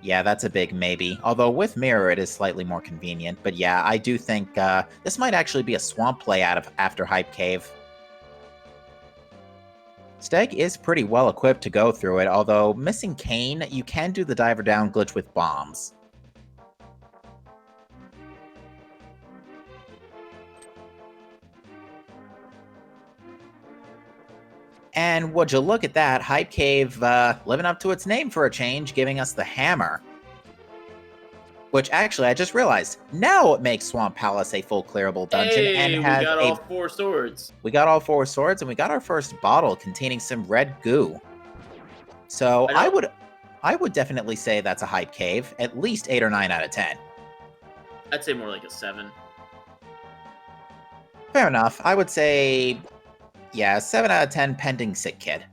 Yeah, that's a big maybe. Although with Mirror, it is slightly more convenient. But yeah, I do think this might actually be a swamp play after Hype Cave. Steg is pretty well equipped to go through it, although missing Cane, you can do the Diver Down glitch with bombs. And would you look at that, Hype Cave living up to its name for a change, giving us the hammer. Which actually, I just realized, now it makes Swamp Palace a full clearable dungeon and Hey, we has got a... all 4 swords. We got all 4 swords, and we got our first bottle containing some red goo. So I would definitely say that's a hype cave, at least 8 or 9 out of 10. I'd say more like a 7. Fair enough. I would say, yeah, 7 out of 10 pending sick kid.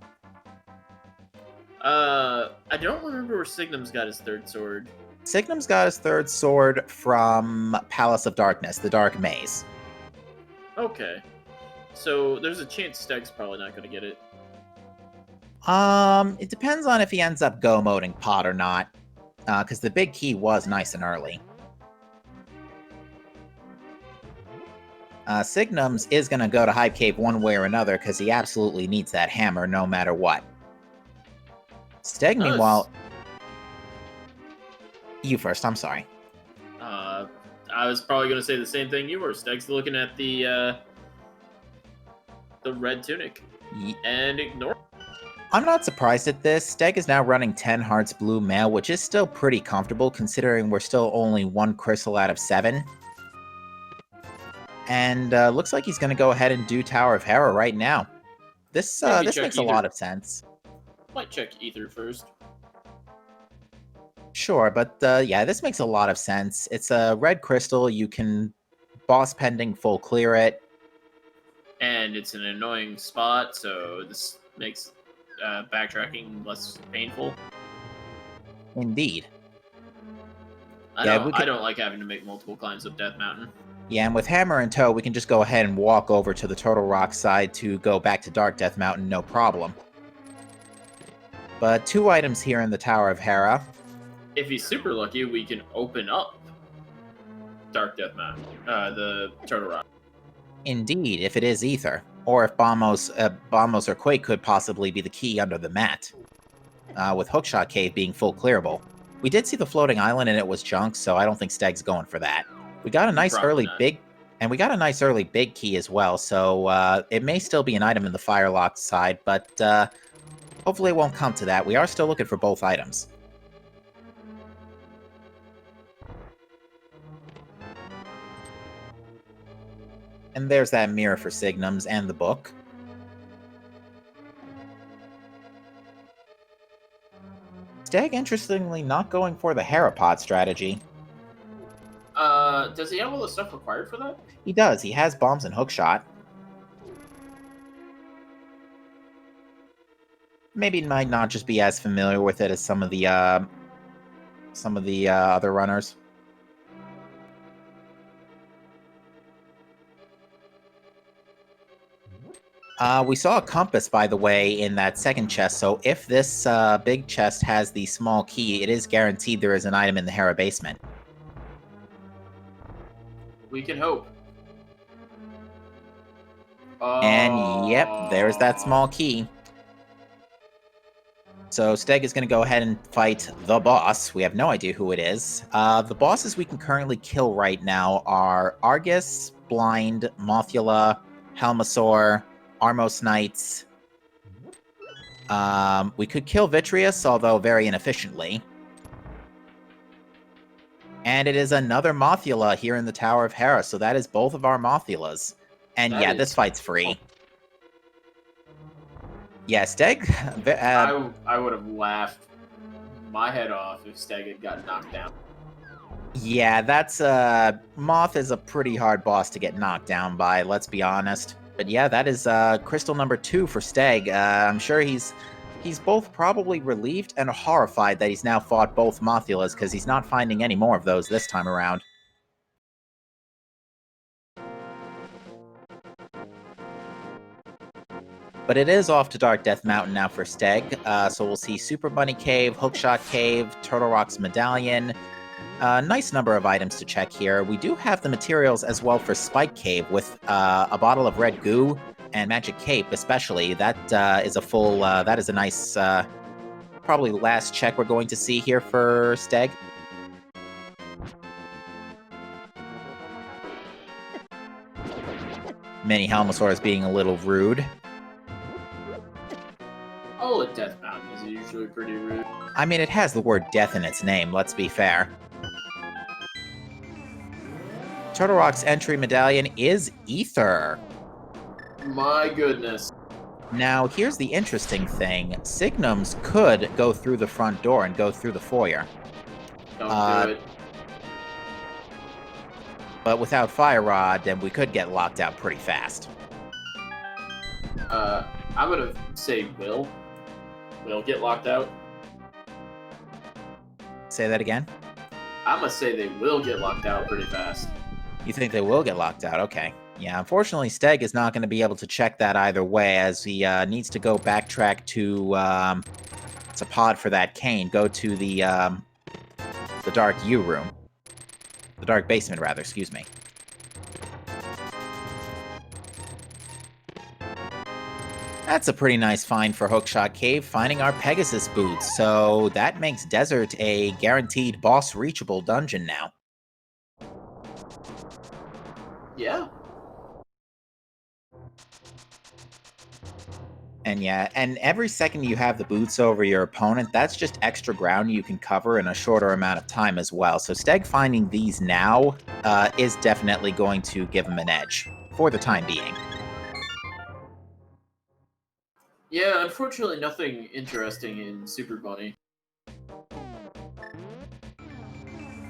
I don't remember where Signum's got his 3rd sword. Signum's got his 3rd sword from Palace of Darkness, the Dark Maze. Okay. So there's a chance Steg's probably not going to get it. It depends on if he ends up go-moding Pot or not, because the big key was nice and early. Signum's is going to go to Hype Cave one way or another, because he absolutely needs that hammer no matter what. Steg, meanwhile... You first, I'm sorry. I was probably going to say the same thing you were. Steg's looking at the red tunic. And ignore. I'm not surprised at this. Steg is now running 10 Hearts Blue Mail, which is still pretty comfortable, considering we're still only 1 crystal out of 7. And looks like he's going to go ahead and do Tower of Hera right now. This makes a lot of sense. Might check Ether first. Sure, but yeah, this makes a lot of sense. It's a red crystal. You can boss pending full clear it. And it's an annoying spot, so this makes backtracking less painful. Indeed. I don't like having to make multiple climbs up Death Mountain. Yeah, and with Hammer in tow, we can just go ahead and walk over to the Turtle Rock side to go back to Dark Death Mountain, no problem. But 2 items here in the Tower of Hera. If he's super lucky, we can open up Dark Death Mountain, the Turtle Rock. Indeed, if it is Ether. Or if Bombos or Quake could possibly be the key under the mat. With Hookshot Cave being full clearable. We did see the floating island and it was junk, so I don't think Steg's going for that. We got a nice early big... And we got a nice early big key as well, so it may still be an item in the Firelock side, but hopefully it won't come to that. We are still looking for both items. And there's that mirror for Signums and the book. Steg, interestingly, not going for the Herapod strategy. Does he have all the stuff required for that? He does. He has bombs and hookshot. Maybe might not just be as familiar with it as some of the other runners. We saw a compass, by the way, in that second chest, so if this big chest has the small key, it is guaranteed there is an item in the Hera basement. We can hope. And yep, there's that small key. So Steg is going to go ahead and fight the boss. We have no idea who it is. The bosses we can currently kill right now are Argus, Blind, Mothula, Helmasaur, Armos Knights. We could kill Vitreous, although very inefficiently. And it is another Mothula here in the Tower of Hera, so that is both of our Mothulas. And yeah, this fight's free. Yeah, Steg... I would have laughed my head off if Steg had gotten knocked down. Yeah, that's... Moth is a pretty hard boss to get knocked down by, let's be honest. But yeah, that is crystal number 2 for Steg. I'm sure he's both probably relieved and horrified that he's now fought both Mothulas, because he's not finding any more of those this time around. But it is off to Dark Death Mountain now for Steg, so we'll see Super Bunny Cave, Hookshot Cave, Turtle Rock's Medallion. Nice number of items to check here. We do have the materials as well for Spike Cave with a bottle of red goo and Magic Cape especially. That is a full, that is a nice, probably last check we're going to see here for Steg. Mini Helmasaur is being a little rude. All at Death Mountain is usually pretty rude. I mean, it has the word death in its name, let's be fair. Turtle Rock's entry medallion is Ether. My goodness. Now, here's the interesting thing. Signums could go through the front door and go through the foyer. Don't do it. But without Fire Rod, then we could get locked out pretty fast. I'm gonna say will. Will get locked out. Say that again? I'm gonna say they will get locked out pretty fast. You think they will get locked out? Okay. Yeah, unfortunately, Steg is not going to be able to check that either way, as he needs to go backtrack to it's a pod for that cane. Go to the dark U room, the dark basement, rather. Excuse me. That's a pretty nice find for Hookshot Cave, finding our Pegasus boots. So that makes Desert a guaranteed boss reachable dungeon now. Yeah. And yeah, and every second you have the boots over your opponent, that's just extra ground you can cover in a shorter amount of time as well. So Steg finding these now is definitely going to give him an edge, for the time being. Yeah, unfortunately nothing interesting in Super Bunny.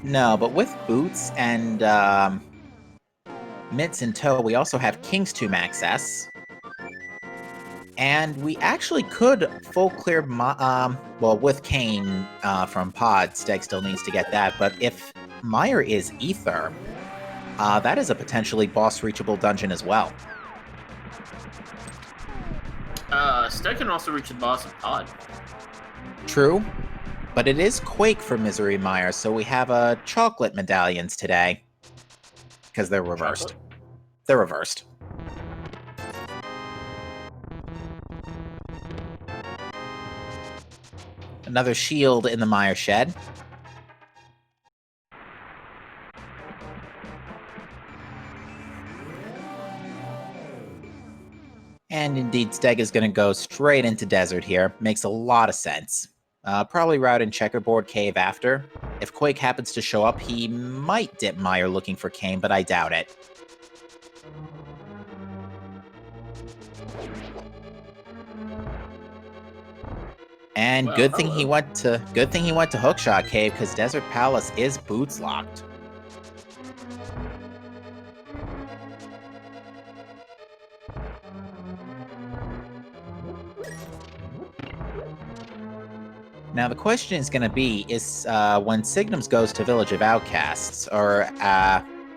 No, but with boots and mitts in tow, we also have King's Tomb access. And we actually could full clear, well, with Kane from Pod, Steg still needs to get that, but if Meyer is Ether, that is a potentially boss-reachable dungeon as well. Steg can also reach the boss of Pod. True, but it is Quake for Misery Meyer, so we have chocolate medallions today. Because they're reversed. Chocolate? They're reversed. Another shield in the Meyer shed. And indeed, Steg is going to go straight into Desert here. Makes a lot of sense. Probably route in Checkerboard Cave after. If Quake happens to show up, he might dip Meyer looking for Kane, but I doubt it. And Well, good thing he went to Hookshot Cave, because Desert Palace is boots locked. Now the question is going to be, is when Signums goes to Village of Outcasts, or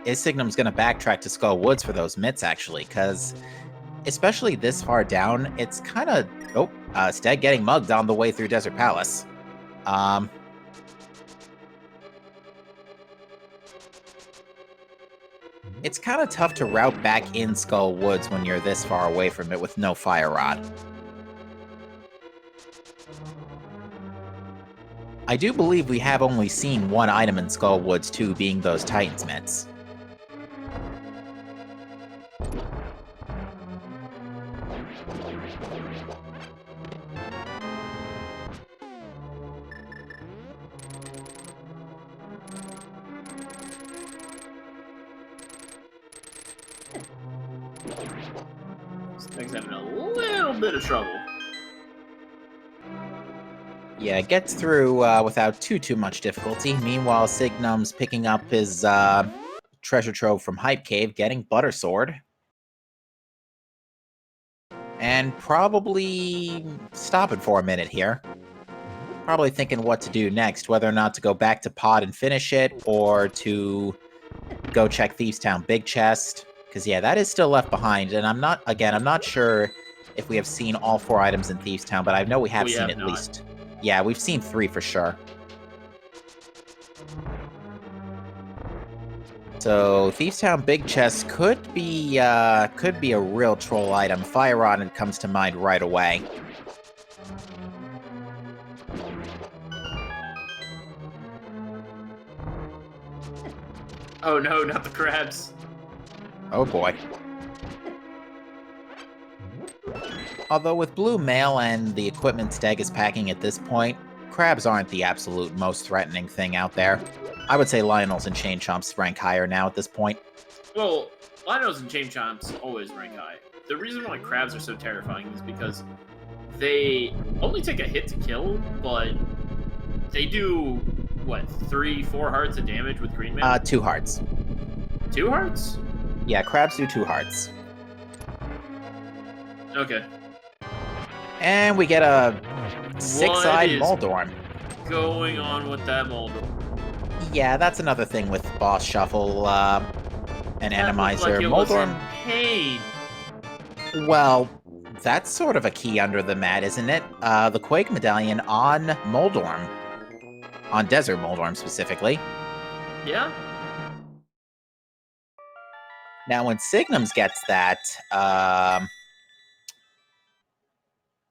is Signums going to backtrack to Skull Woods for those mitts, actually? Because, especially this far down, it's kind of... Oh, Steg getting mugged on the way through Desert Palace. It's kind of tough to route back in Skull Woods when you're this far away from it with no Fire Rod. I do believe we have only seen one item in Skull Woods, too, being those Titan's mitts. Steg's having a little bit of trouble. Yeah, gets through without too much difficulty. Meanwhile, Signum's picking up his treasure trove from Hype Cave, getting Butter Sword. And probably stopping for a minute here. Probably thinking what to do next, whether or not to go back to Pod and finish it, or to go check Thieves Town Big Chest. Because, yeah, that is still left behind, and I'm not sure if we have seen all 4 items in Thieves Town, but I know we have seen at least... Yeah, we've seen 3 for sure. So, Thieves Town Big Chest could be a real troll item. Fire Rod comes to mind right away. Oh no, not the crabs. Oh boy. Although with Blue Mail and the equipment Steg is packing at this point, crabs aren't the absolute most threatening thing out there. I would say Lionels and Chain Chomps rank higher now at this point. Well, Lionels and Chain Chomps always rank high. The reason why crabs are so terrifying is because they only take a hit to kill, but they do, what, 3-4 hearts of damage with green mana? 2 hearts. 2 hearts? Yeah, crabs do 2 hearts. Okay. And we get a 6-eyed Moldorm. Going on with that Moldorm? Yeah, that's another thing with Boss Shuffle and Enemizer. Moldorm. Pain. Well, that's sort of a key under the mat, isn't it? The Quake Medallion on Moldorm. On Desert Moldorm, specifically. Yeah? Now, when Signums gets that,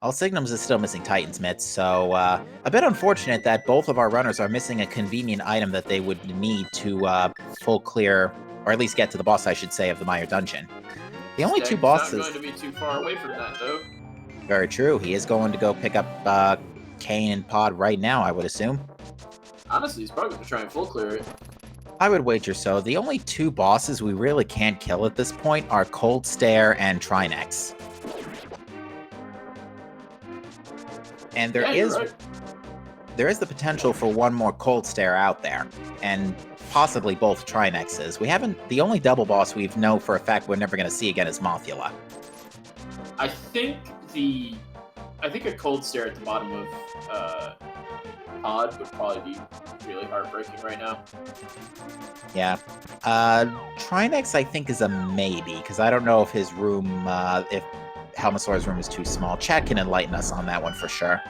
well, Signums is still missing Titan's Mitts, so a bit unfortunate that both of our runners are missing a convenient item that they would need to full clear, or at least get to the boss, I should say, of the Mire Dungeon. The only two bosses... Not going to be too far away from that, though. Very true. He is going to go pick up Kane and Pod right now, I would assume. Honestly, he's probably going to try and full clear it. I would wager so. The only two bosses we really can't kill at this point are Cold Stare and Trinex. And there is the potential for one more Cold Stare out there, and possibly both Trinexes. We haven't. The only double boss we know for a fact we're never going to see again is Mothula. I think a Cold Stare at the bottom of Pod would probably be really heartbreaking right now. Yeah. Trinex, I think, is a maybe, because I don't know if his room, if Helmasaur's room is too small. Chat can enlighten us on that one for sure.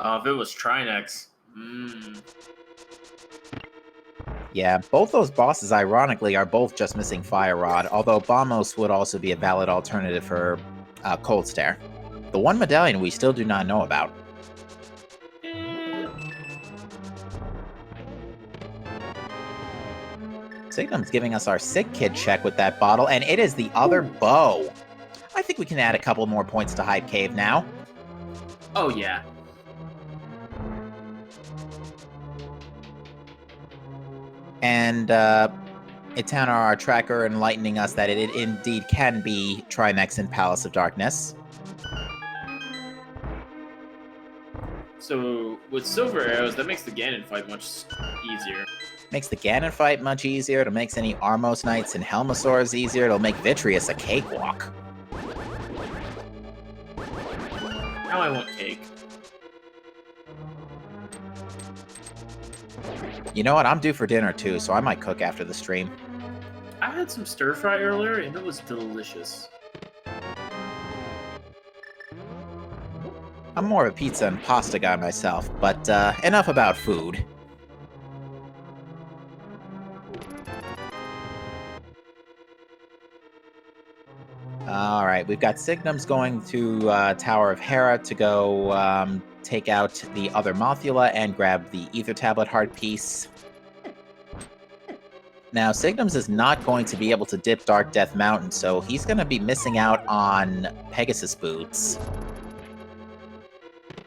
If it was Trinex. Yeah, both those bosses, ironically, are both just missing Fire Rod, although Bombos would also be a valid alternative for Cold Stare. The one medallion we still do not know about. Signum's giving us our Sick Kid check with that bottle, and it is the other bow. I think we can add a couple more points to Hype Cave now. Oh, yeah. And Itana, our tracker, enlightening us that it indeed can be Trinex in Palace of Darkness. So, with Silver Arrows, that makes the Ganon fight much easier. Makes the Ganon fight much easier. It makes any Armos Knights and Helmasaurs easier. It'll make Vitreous a cakewalk. Now I want cake. You know what? I'm due for dinner too, so I might cook after the stream. I had some stir fry earlier, and it was delicious. I'm more of a pizza and pasta guy myself, but enough about food. Alright, we've got Signums going to Tower of Hera to go take out the other Mothula and grab the Ether Tablet Heart piece. Now, Signums is not going to be able to dip Dark Death Mountain, so he's going to be missing out on Pegasus Boots.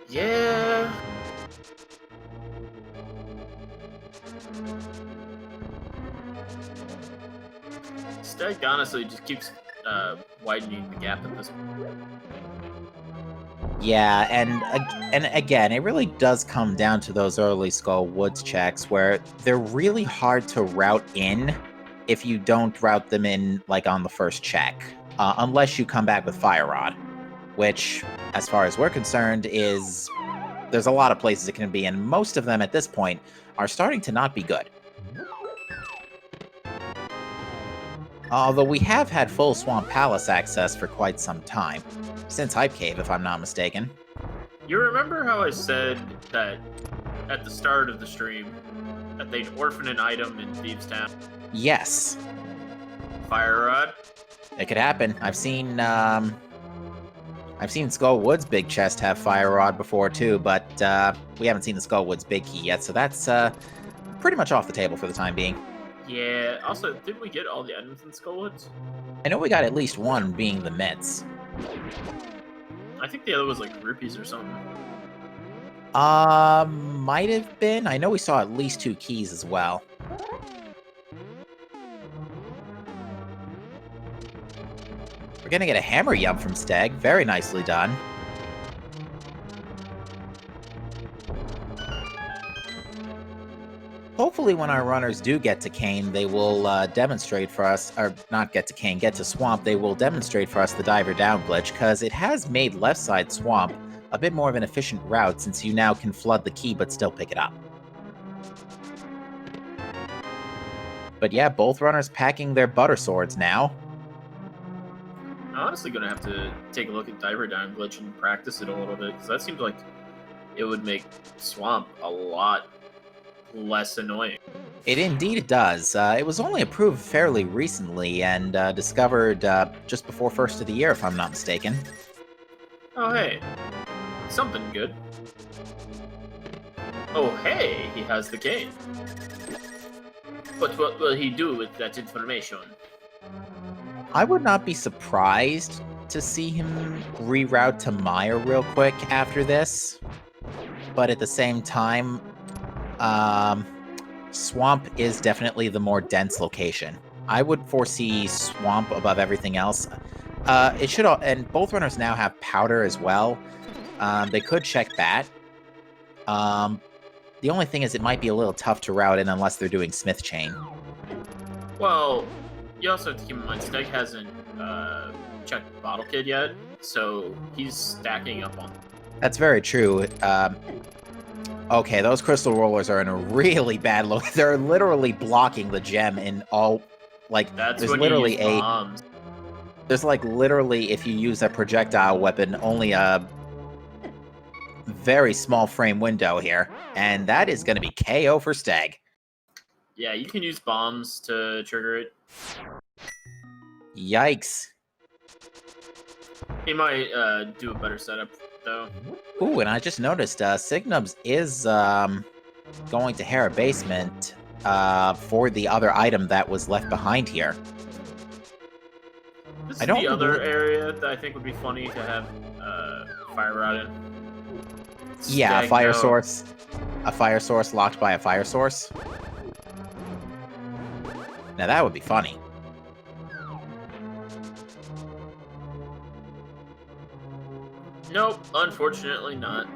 Yeah. Stag honestly just keeps widening the gap at this point. Yeah, and again, it really does come down to those early Skull Woods checks where they're really hard to route in if you don't route them in like on the first check, unless you come back with Fire Rod, which, as far as we're concerned, is there's a lot of places it can be, and most of them at this point are starting to not be good. Although we have had full Swamp Palace access for quite some time. Since Hype Cave, if I'm not mistaken. You remember how I said that at the start of the stream that they'd orphan an item in Thieves Town? Yes. Fire Rod? It could happen. I've seen Skull Woods' big chest have Fire Rod before too, but we haven't seen the Skull Woods' big key yet, so that's pretty much off the table for the time being. Yeah, also, didn't we get all the items in Skullwoods? I know we got at least one, being the mitts. I think the other was like rupees or something. Might have been. I know we saw at least 2 keys as well. We're gonna get a hammer yum from Steg. Very nicely done. Hopefully when our runners do get to Cane, they will demonstrate for us, or not get to Cane, get to Swamp, they will demonstrate for us the diver down glitch, because it has made left side Swamp a bit more of an efficient route since you now can flood the key but still pick it up. But yeah, both runners packing their butter swords now. I'm honestly gonna have to take a look at diver down glitch and practice it a little bit, because that seems like it would make Swamp a lot less annoying. It indeed does. It was only approved fairly recently and discovered just before first of the year, if I'm not mistaken. Oh, hey. Something good. Oh, hey, he has the cane. But what will he do with that information? I would not be surprised to see him reroute to Maya real quick after this. But at the same time, Swamp is definitely the more dense location. I would foresee Swamp above everything else. It should, and both runners now have Powder as well. They could check Bat. The only thing is it might be a little tough to route in unless they're doing Smith Chain. Well, you also have to keep in mind Steg hasn't checked Bottle Kid yet, so he's stacking up on. That's very true. Okay, those crystal rollers are in a really bad look. They're literally blocking the gem in all, like, That's there's when literally you use bombs. There's like literally, if you use a projectile weapon, only a very small frame window here, and that is going to be KO for Steg. Yeah, you can use bombs to trigger it. Yikes. He might do a better setup, though. Ooh, and I just noticed Signums is going to Hera Basement for the other item that was left behind here. This is the other area that I think would be funny to have fire rod in. Yeah, a fire source. A fire source locked by a fire source. Now that would be funny. Nope, unfortunately not.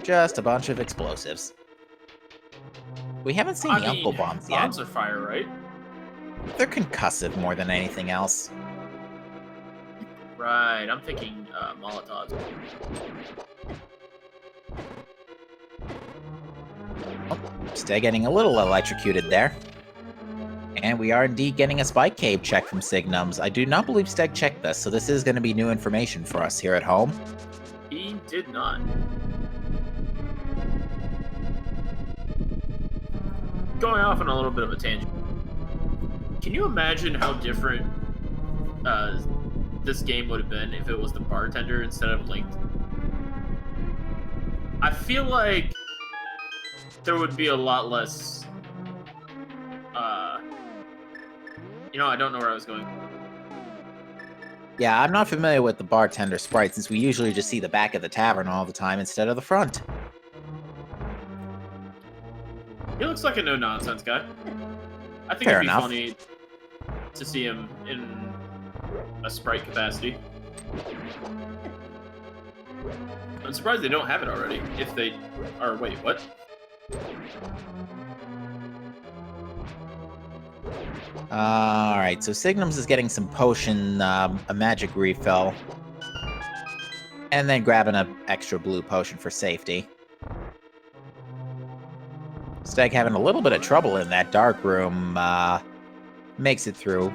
Just a bunch of explosives. We haven't seen the Uncle Bombs yet. Bombs are fire, right? They're concussive more than anything else. Right, I'm thinking Molotovs. Oh, Steg getting a little electrocuted there. And we are indeed getting a spike cave check from Signums. I do not believe Steg checked this, so this is going to be new information for us here at home. He did not. Going off on a little bit of a tangent. Can you imagine how different this game would have been if it was the bartender instead of Linked? I feel like there would be a lot less... I don't know where I was going. Yeah, I'm not familiar with the bartender sprite since we usually just see the back of the tavern all the time instead of the front. He looks like a no-nonsense guy. I think Fair it'd be enough. funny to see him in a sprite capacity. I'm surprised they don't have it already. If they are... Wait, what? Alright, so Signums is getting some potion, a magic refill. And then grabbing an extra blue potion for safety. Steg having a little bit of trouble in that dark room, makes it through.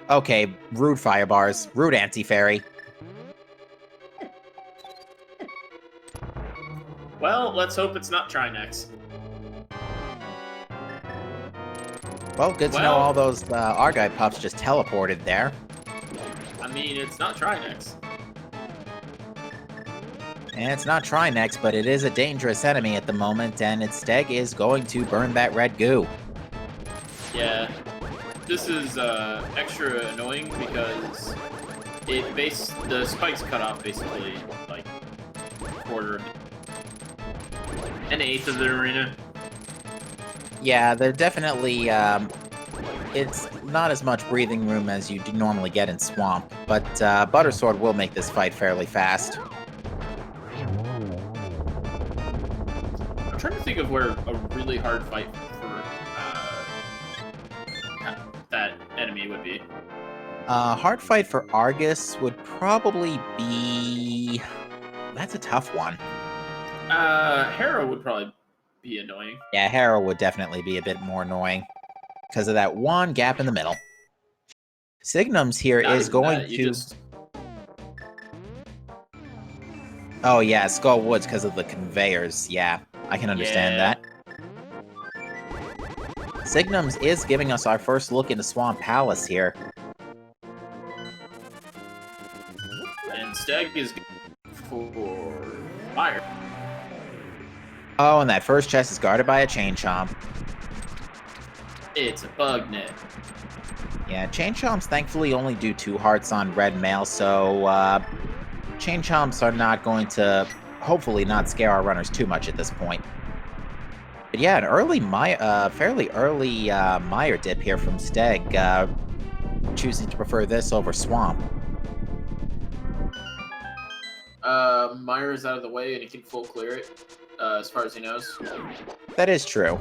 Okay, rude fire bars, rude anti-fairy. Well, let's hope it's not Trinex. Well, good to know all those Argyle pups just teleported there. I mean, it's not Trinex. And it's not Trinex, but it is a dangerous enemy at the moment, and its Steg is going to burn that red goo. Yeah. This is extra annoying because the spikes cut off basically like a quarter of it. An eighth of the arena. Yeah, they're definitely, it's not as much breathing room as you do normally get in Swamp, but Buttersword will make this fight fairly fast. I'm trying to think of where a really hard fight for that enemy would be. Hard fight for Argus would probably be... That's a tough one. Hera would probably be annoying. Yeah, Hera would definitely be a bit more annoying because of that one gap in the middle. Signums here Not is even going that, you to... just... Oh yeah, Skull Woods because of the conveyors. Yeah, I can understand that. Signums is giving us our first look into Swamp Palace here. And Stag is for fire. Oh, and that first chest is guarded by a Chain Chomp. It's a bug net. Yeah, Chain Chomps thankfully only do 2 hearts on red mail, so Chain Chomps are not going to, hopefully not scare our runners too much at this point. But yeah, an early, fairly early Mire dip here from Steg, choosing to prefer this over Swamp. Myra's out of the way and he can full clear it, as far as he knows. That is true.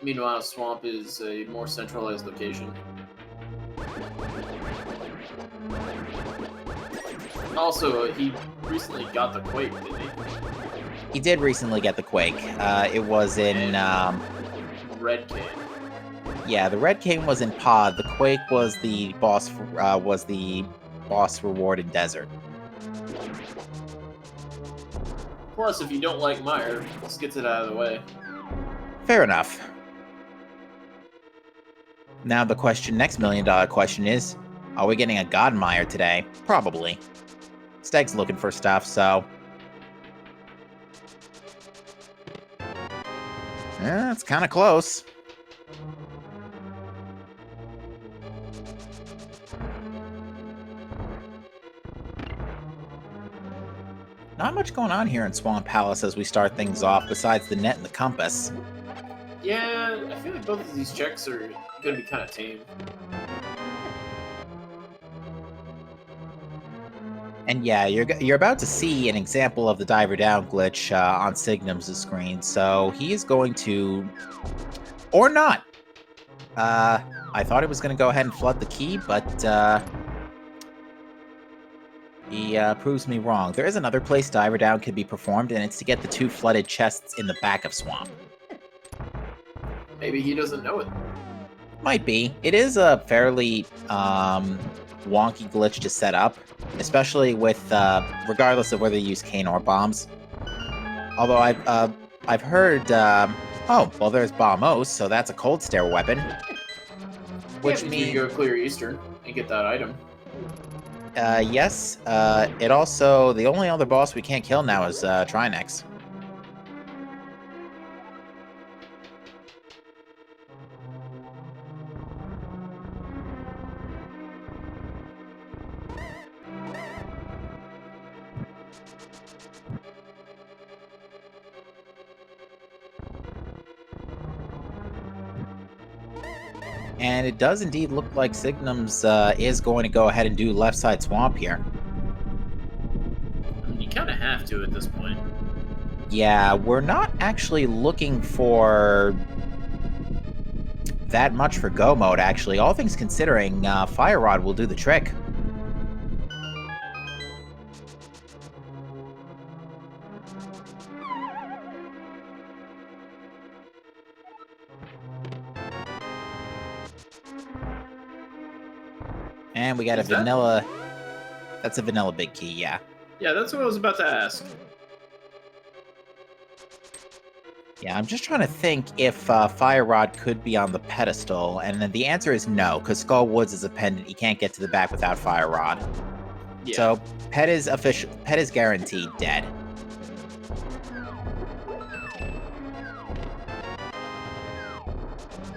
Meanwhile, Swamp is a more centralized location. Also, he recently got the Quake, didn't he? He did recently get the Quake. It was in... Red Cane. Yeah, the Red Cane was in Pod. The Quake was the boss reward in Desert. Plus, if you don't like Mire, this gets it out of the way. Fair enough. Now the next $1 million question is, are we getting a God Mire today? Probably. Steg's looking for stuff, so... Yeah, it's kind of close. Not much going on here in Swamp Palace as we start things off, besides the net and the compass. Yeah, I feel like both of these checks are gonna be kind of tame. And yeah, you're about to see an example of the diver down glitch on Signum's screen, so he is going to... Or not! I thought he was going to go ahead and flood the key, but he proves me wrong. There is another place diver down can be performed, and it's to get the 2 flooded chests in the back of Swamp. Maybe he doesn't know it. Might be. It is a fairly wonky glitch to set up, especially with regardless of whether you use cane or bombs. Although I've heard oh, well, there's Bombos, so that's a cold stare weapon. Which means you go clear Eastern and get that item. Yes. It also, the only other boss we can't kill now is Trinex. And it does indeed look like Signums is going to go ahead and do left side Swamp here. I mean, you kind of have to at this point. Yeah, we're not actually looking for that much for Go mode, actually. All things considering, Fire Rod will do the trick. And we got a vanilla... That's a vanilla big key, yeah. Yeah, that's what I was about to ask. Yeah, I'm just trying to think if Fire Rod could be on the pedestal, and then the answer is no, because Skull Woods is a pendant. You can't get to the back without Fire Rod. Yeah. So, Pet is guaranteed dead.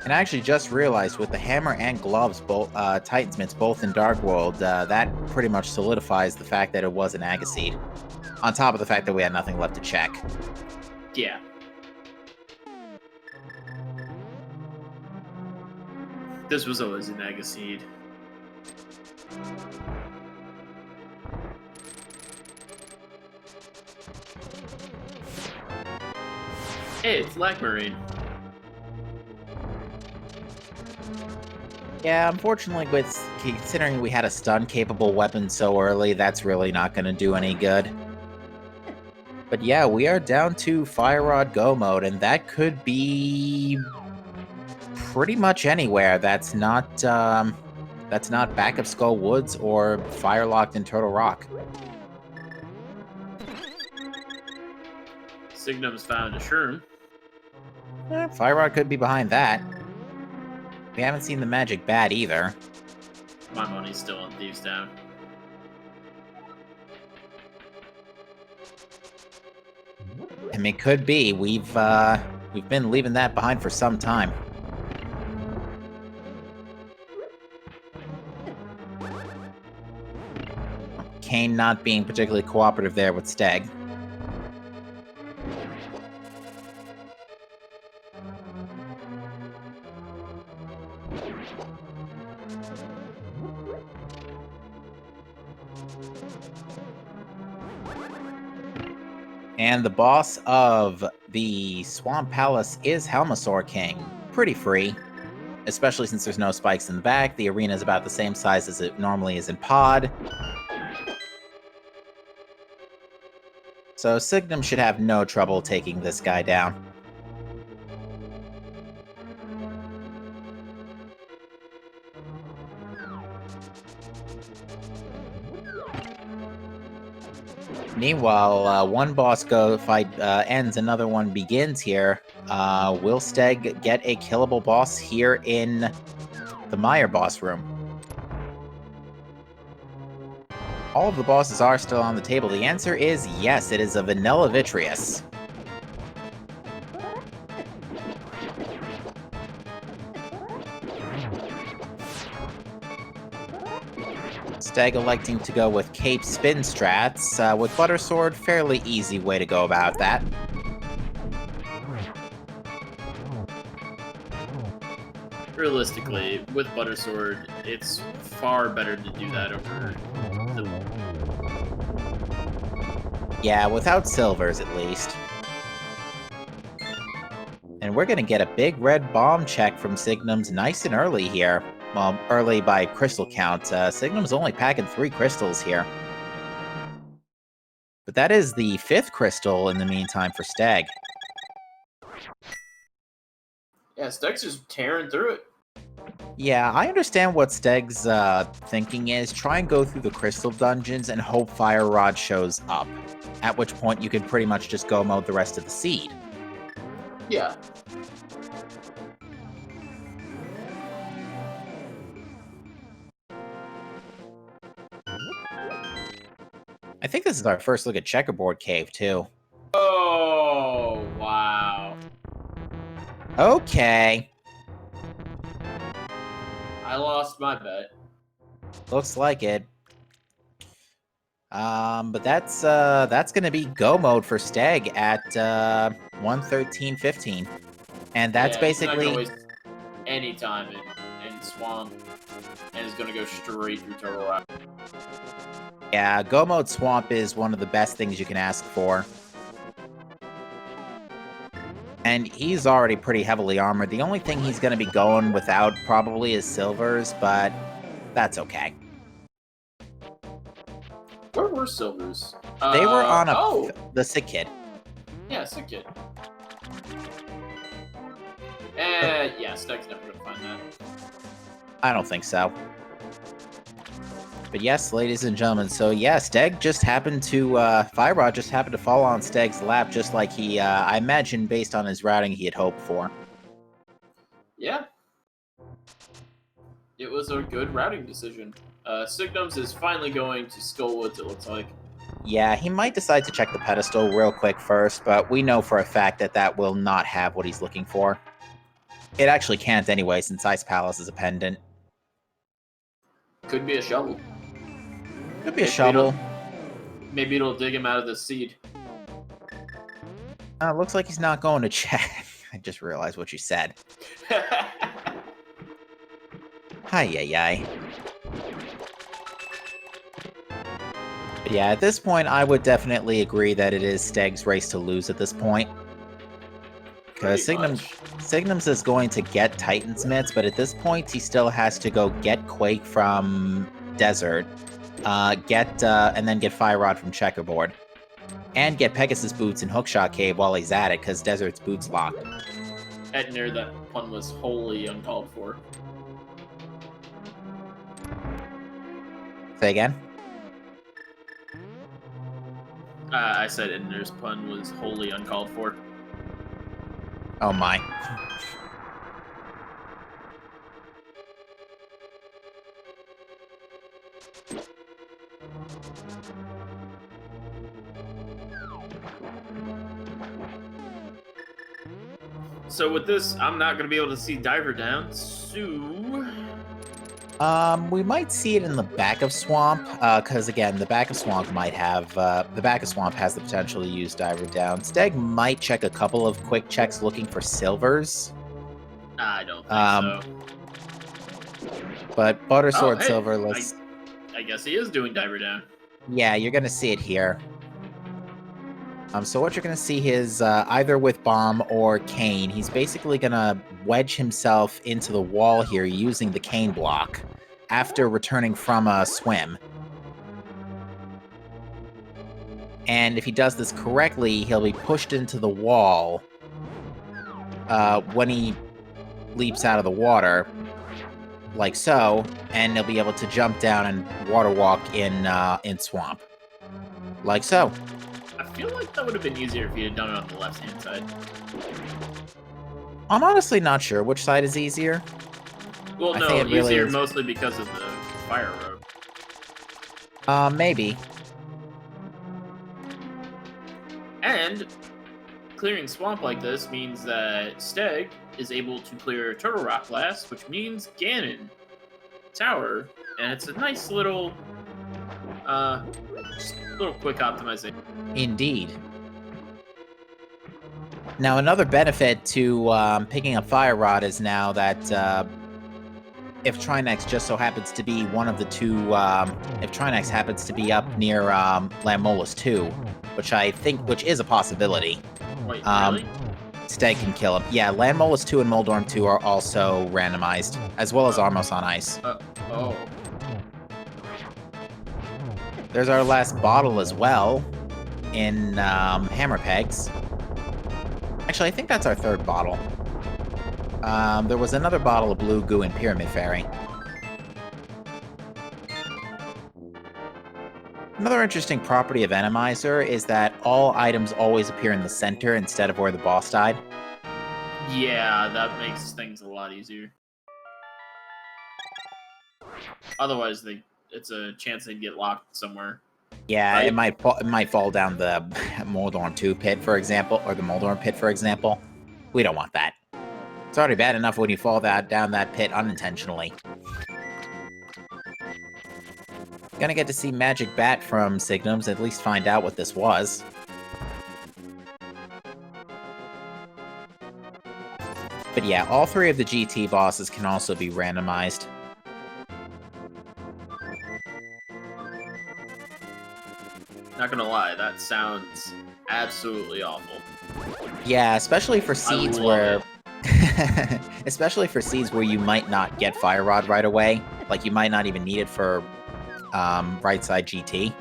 And I actually just realized with the hammer and gloves, both Titans Mitts, both in Dark World, that pretty much solidifies the fact that it was an Agaseed. On top of the fact that we had nothing left to check. Yeah. This was always a Naga seed. Hey, it's Lag Marine. Yeah, unfortunately, with considering we had a stun-capable weapon so early, that's really not going to do any good. But yeah, we are down to Fire Rod Go mode, and that could be pretty much anywhere that's not Back of Skull Woods or Firelocked in Turtle Rock. Signum's found a shroom. Fire Rod could be behind that. We haven't seen the magic bat either. My money's still on Thieves Town. I mean, could be. We've been leaving that behind for some time. Kane not being particularly cooperative there with Steg. And the boss of the Swamp Palace is Helmasaur King. Pretty free, especially since there's no spikes in the back. The arena is about the same size as it normally is in Pod. So Signum should have no trouble taking this guy down. Meanwhile, one boss fight ends, another one begins here. Will Steg get a killable boss here in the Meyer boss room? All of the bosses are still on the table. The answer is yes, it is a Vanilla Vitreous. Steg electing to go with Cape Spin strats. With Butter Sword, fairly easy way to go about that. Realistically, with Butter Sword, it's far better to do that over the... Yeah, without silvers at least. And we're gonna get a big red bomb check from Signum's nice and early here. Well, early by crystal count. Signum's only packing 3 crystals here. But that is the 5th crystal in the meantime for Steg. Yeah, Steg's just tearing through it. Yeah, I understand what Steg's thinking is. Try and go through the crystal dungeons and hope Fire Rod shows up. At which point you can pretty much just go mode the rest of the seed. Yeah. I think this is our first look at Checkerboard Cave, too. Oh, wow. Okay. I lost my bet. Looks like it. But that's gonna be go mode for Steg at 1:13:15. And that's basically... He's not gonna waste any time in Swamp, and is gonna go straight through Turtle Rock. Yeah, go mode Swamp is one of the best things you can ask for. And he's already pretty heavily armored. The only thing he's going to be going without probably is silvers, but that's okay. Where were silvers? They were on the Sick Kid. Yeah, Sick Kid. Yeah, Steg's never gonna find that. I don't think so. But yes, ladies and gentlemen, so yeah, Steg just happened to, Fire Rod just happened to fall on Steg's lap, just like he, I imagine, based on his routing, he had hoped for. Yeah. It was a good routing decision. Signums is finally going to Skullwoods, it looks like. Yeah, he might decide to check the pedestal real quick first, but we know for a fact that that will not have what he's looking for. It actually can't anyway, since Ice Palace is a pendant. Could be a shovel. Could be a shovel. Maybe it'll dig him out of the seed. Looks like he's not going to check. I just realized what you said. Hi. But yeah, at this point, I would definitely agree that it is Steg's race to lose at this point. Because Signums is going to get Titan's Mitts, but at this point, he still has to go get Quake from Desert, and then get Fire Rod from Checkerboard, and get Pegasus Boots in Hookshot Cave while he's at it, because Desert's boots locked. At near that pun was wholly uncalled for. Say again? I said Edner's pun was wholly uncalled for. Oh my. So with this, I'm not going to be able to see Diver down, so... We might see it in the back of Swamp, because again, the back of Swamp might have, the back of Swamp has the potential to use Diver down. Steg might check a couple of quick checks looking for silvers. I don't think so. But Butter Sword hey, Silver, let's... I guess he is doing Diver down. Yeah, you're gonna see it here. So what you're gonna see is, either with Bomb or Cane, he's basically gonna wedge himself into the wall here using the Cane block after returning from a swim. And if he does this correctly, he'll be pushed into the wall when he leaps out of the water, like so, and he'll be able to jump down and water walk in Swamp. Like so. I feel like that would have been easier if you had done it on the left-hand side. I'm honestly not sure which side is easier. Well, no, it really easier is... mostly because of the fire road. Maybe. And clearing Swamp like this means that Steg is able to clear Turtle Rock last, which means Ganon Tower, and it's a nice little, quick optimization. Indeed. Now, another benefit to picking up Fire Rod is now that if Trinex just so happens to be one of the two, if Trinex happens to be up near Lamolus 2, which is a possibility. Wait, really? Steg can kill him. Yeah, Landmolus 2 and Moldorm 2 are also randomized, as well as Armos on Ice. Oh. There's our last bottle as well, in Hammer Pegs. Actually, I think that's our third bottle. There was another bottle of Blue Goo in Pyramid Fairy. Another interesting property of Enemizer is that all items always appear in the center instead of where the boss died. Yeah, that makes things a lot easier. Otherwise, it's a chance they'd get locked somewhere. Yeah, right? it might fall down the Moldorm 2 pit, for example, or the Moldorm pit, for example. We don't want that. It's already bad enough when you fall down that pit unintentionally. Gonna get to see Magic Bat from Signums, at least find out what this was. But yeah, all three of the GT bosses can also be randomized. Not gonna lie, that sounds absolutely awful. Yeah, especially for seeds where... especially for seeds where you might not get Fire Rod right away. Like, you might not even need it for right side GT.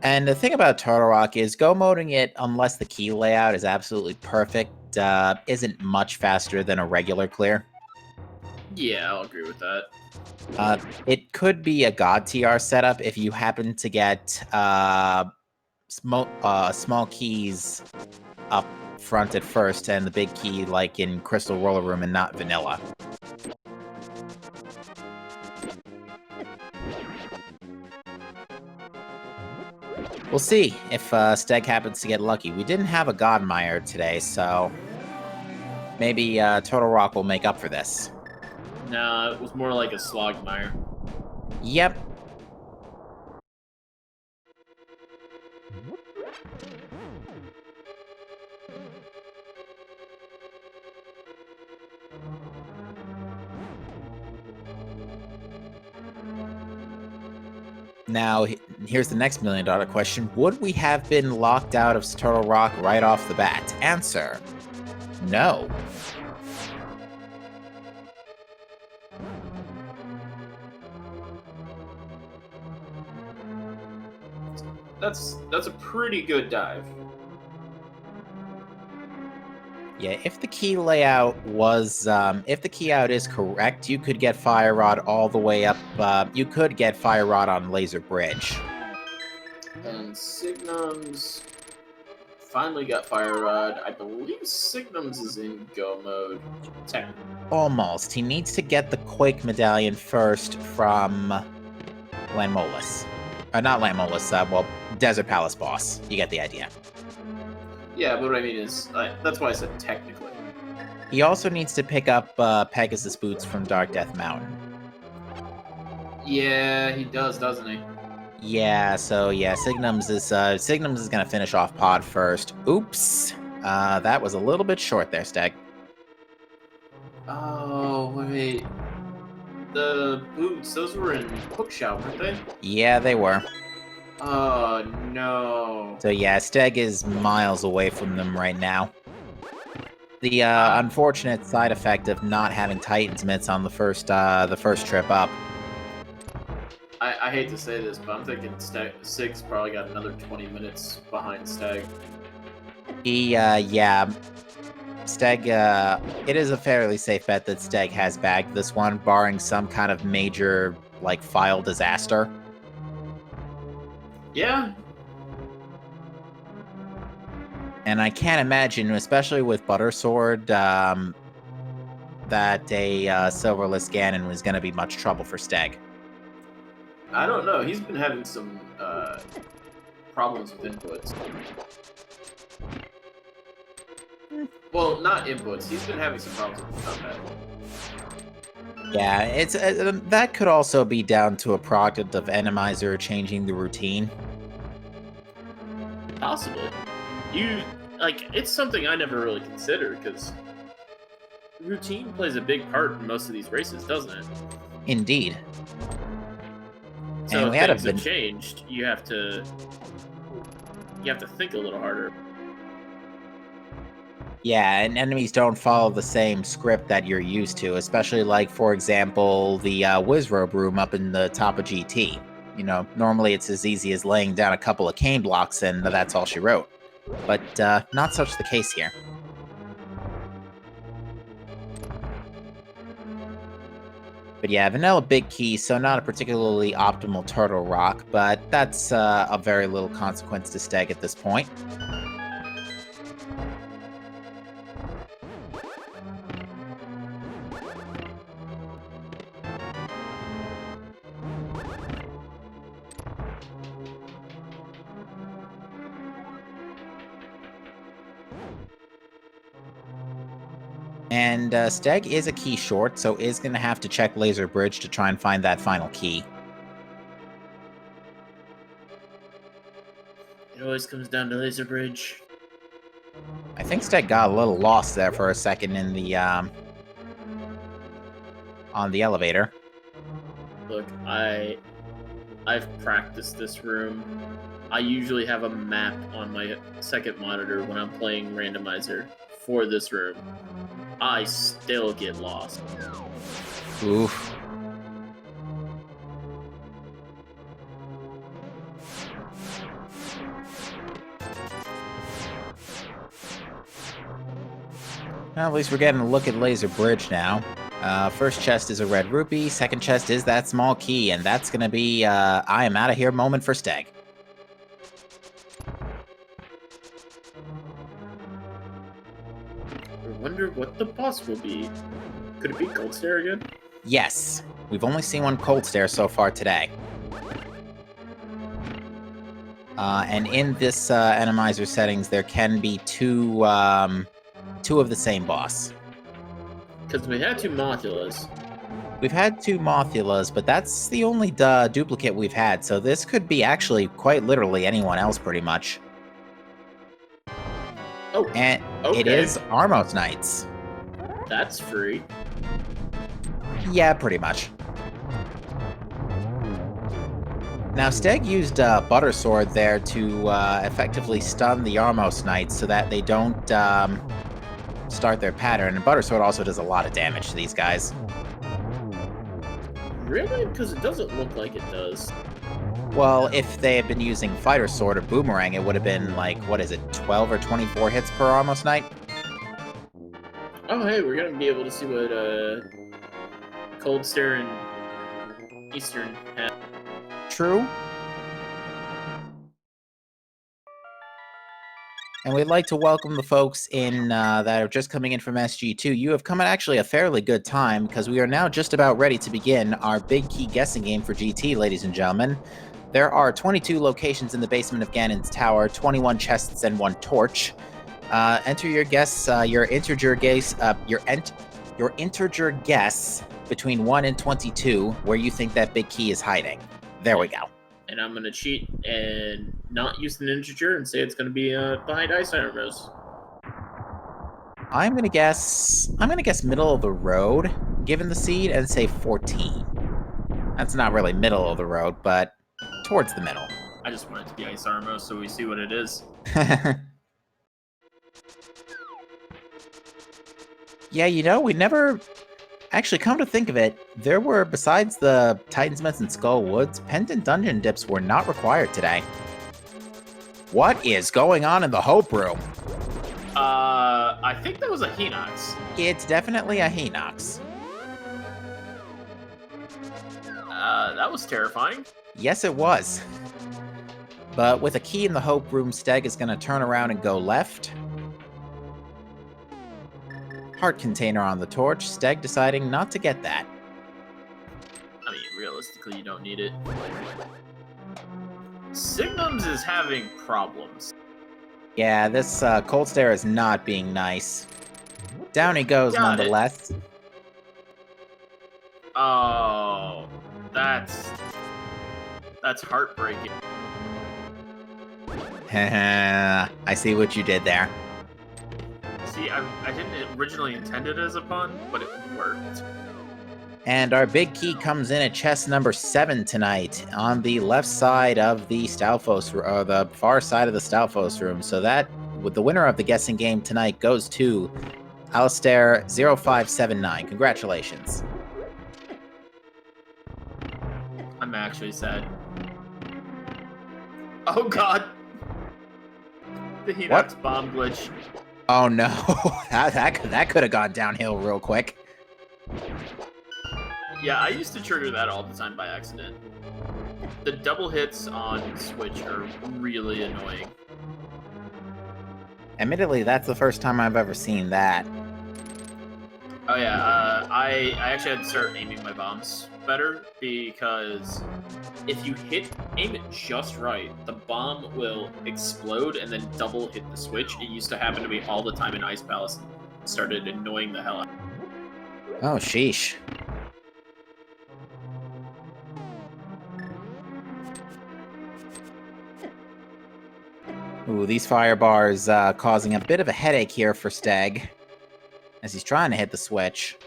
And the thing about Turtle Rock is go-moding it, unless the key layout is absolutely perfect, isn't much faster than a regular clear. Yeah, I'll agree with that. It could be a God TR setup if you happen to get small keys up front at first and the big key like in Crystal Roller Room and not Vanilla. We'll see if Steg happens to get lucky. We didn't have a Godmire today, so maybe Turtle Rock will make up for this. Nah, it was more like a Slogmire. Yep. Now, here's the next $1 million question. Would we have been locked out of Turtle Rock right off the bat? Answer, no. That's a pretty good dive. Yeah, if the key layout was, if the key out is correct, you could get Fire Rod all the way up, you could get Fire Rod on Laser Bridge. And Signums finally got Fire Rod. I believe Signums is in go mode. Almost. He needs to get the Quake Medallion first from Landmolus. Not Landmolus, well, Desert Palace boss. You get the idea. Yeah, but what I mean is, that's why I said technically. He also needs to pick up Pegasus Boots from Dark Death Mountain. Yeah, he does, doesn't he? Yeah, so yeah, Signums is gonna finish off Pod first. Oops. That was a little bit short there, Steg. Oh, wait. The boots, those were in Hookshot, weren't they? Yeah, they were. Oh, no. So yeah, Steg is miles away from them right now. The unfortunate side effect of not having Titan's Mitts on the first trip up. I hate to say this, but I'm thinking Sig's probably got another 20 minutes behind Steg. Yeah. Steg, it is a fairly safe bet that Steg has bagged this one, barring some kind of major, like, file disaster. Yeah. And I can't imagine, especially with Buttersword, that a Silverless Ganon was going to be much trouble for Steg. I don't know. He's been having some problems with inputs. Well, not inputs. He's been having some problems with combat. Yeah, it's that could also be down to a product of Enemizer changing the routine. Possibly. It's something I never really considered, because routine plays a big part in most of these races, doesn't it? Indeed. So and we if things have changed, you have to think a little harder. Yeah, and enemies don't follow the same script that you're used to, especially like, for example, the Wizrobe room up in the top of GT. You know, normally it's as easy as laying down a couple of cane blocks and that's all she wrote. But not such the case here. But yeah, Vanilla Big Key, so not a particularly optimal Turtle Rock, but that's of very little consequence to Steg at this point. And Steg is a key short, so is going to have to check Laser Bridge to try and find that final key. It always comes down to Laser Bridge. I think Steg got a little lost there for a second in the on the elevator. Look, I've practiced this room. I usually have a map on my second monitor when I'm playing Randomizer for this room. I still get lost. Oof. Well, at least we're getting a look at Laser Bridge now. First chest is a red rupee, second chest is that small key, and that's gonna be I am out of here moment for Steg. I wonder what the boss will be. Could it be Cold Stare again? Yes. We've only seen one Cold Stare so far today. And in this Enemizer settings, there can be two of the same boss. Because we had 2 Modulas. We've had 2 Mothulas, but that's the only duplicate we've had, so this could be actually quite literally anyone else, pretty much. Oh, and okay. It is Armos Knights. That's free. Yeah, pretty much. Now, Steg used Butter Sword there to effectively stun the Armos Knights so that they don't start their pattern, and Butter Sword also does a lot of damage to these guys. Really? Because it doesn't look like it does. Well, if they had been using Fighter Sword or Boomerang, it would have been like, what is it, 12 or 24 hits per Armos Knight? Oh, hey, we're going to be able to see what Cold Stare and Eastern have. True. And we'd like to welcome the folks in that are just coming in from SG2. You have come at actually a fairly good time, because we are now just about ready to begin our big key guessing game for GT, ladies and gentlemen. There are 22 locations in the basement of Ganon's tower, 21 chests and 1 torch. Enter your guess, your integer guess between 1 and 22, where you think that big key is hiding. There we go. And I'm going to cheat and not use the integer and say it's going to be behind Ice Iron Rose. I'm going to guess middle of the road, given the seed, and say 14. That's not really middle of the road, but towards the middle. I just want it to be Ice Iron Rose so we see what it is. Yeah, you know, we never... Actually, come to think of it, there were, besides the Titansmiths and Skull Woods, Pendant Dungeon dips were not required today. What is going on in the Hope Room? I think that was a Hinox. It's definitely a Hinox. That was terrifying. Yes, it was. But with a key in the Hope Room, Steg is going to turn around and go left. Heart container on the torch, Steg deciding not to get that. I mean, realistically, you don't need it. Signums is having problems. Yeah, this Cold Stare is not being nice. Down he goes, nonetheless. Oh, that's heartbreaking. I see what you did there. See, I didn't originally intend it as a pun, but it worked. And our big key comes in at chest number 7 tonight, on the left side of the Stalfos, or the far side of the Stalfos room. So that, with the winner of the guessing game tonight, goes to Alistair 0579. Congratulations. I'm actually sad. Oh god! The Hinox bomb glitch. Oh no, that could have gone downhill real quick. Yeah, I used to trigger that all the time by accident. The double hits on Switch are really annoying. Admittedly, that's the first time I've ever seen that. Oh yeah, I actually had to start aiming my bombs better, because if you aim it just right, the bomb will explode and then double hit the switch. It used to happen to me all the time in Ice Palace, and started annoying the hell out. Oh, sheesh. Ooh, these fire bars causing a bit of a headache here for Steg, as he's trying to hit the switch.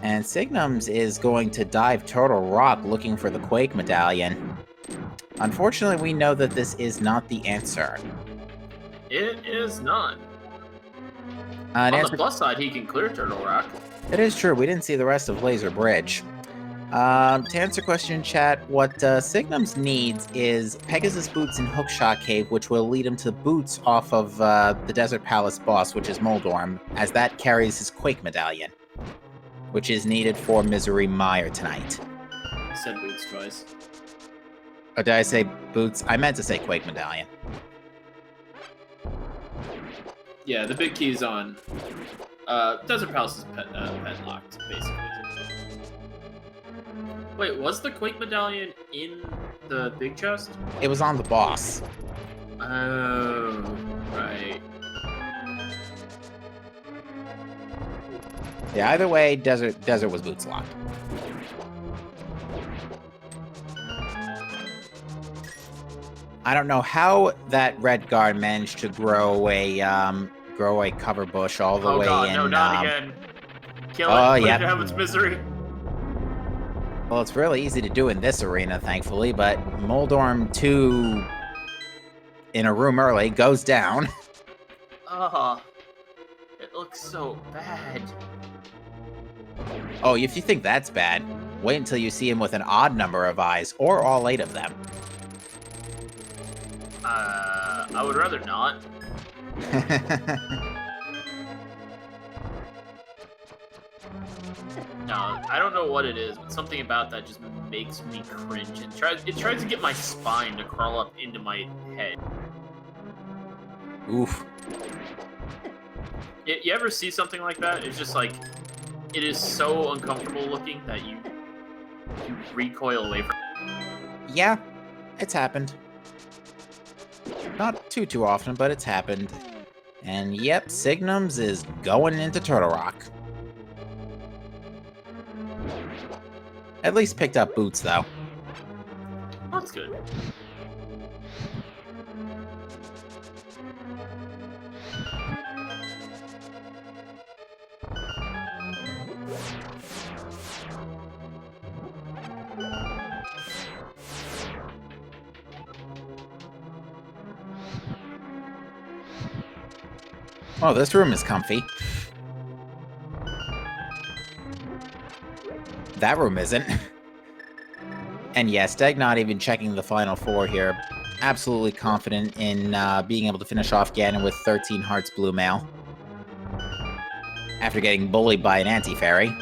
And Signums is going to dive Turtle Rock looking for the Quake Medallion. Unfortunately, we know that this is not the answer. It is not. On the plus side, he can clear Turtle Rock. It is true. We didn't see the rest of Laser Bridge. To answer question, chat, what Signums needs is Pegasus Boots and Hookshot Cave, which will lead him to Boots off of the Desert Palace boss, which is Moldorm, as that carries his Quake Medallion, which is needed for Misery Mire tonight. I said Boots twice. Oh, did I say Boots? I meant to say Quake Medallion. Yeah, the big key's on. Desert Palace is pet locked, basically. Wait, was the Quake Medallion in The big chest? It was on the boss. Oh, right. Yeah, either way, desert was boots locked. I don't know how that red guard managed to grow a cover bush all the Oh way god, in. no, not again. Kill oh, it, put yep. it to have its misery. Well, it's really easy to do in this arena, thankfully, but Moldorm 2 in a room early goes down. Oh, it looks so bad. Oh, if you think that's bad, wait until you see him with an odd number of eyes, or all 8 of them. I would rather not. No, I don't know what it is, but something about that just makes me cringe. It tries to get my spine to crawl up into my head. Oof. You ever see something like that? It's just like, it is so uncomfortable looking that you recoil away from it. Yeah, it's happened. Not too often, but it's happened. And yep, Signums is going into Turtle Rock. At least picked up boots, though. That's good. Oh, this room is comfy. That room isn't. And yes, Steg not even checking the final 4 here. Absolutely confident in being able to finish off Ganon with 13 hearts blue mail. After getting bullied by an anti-fairy.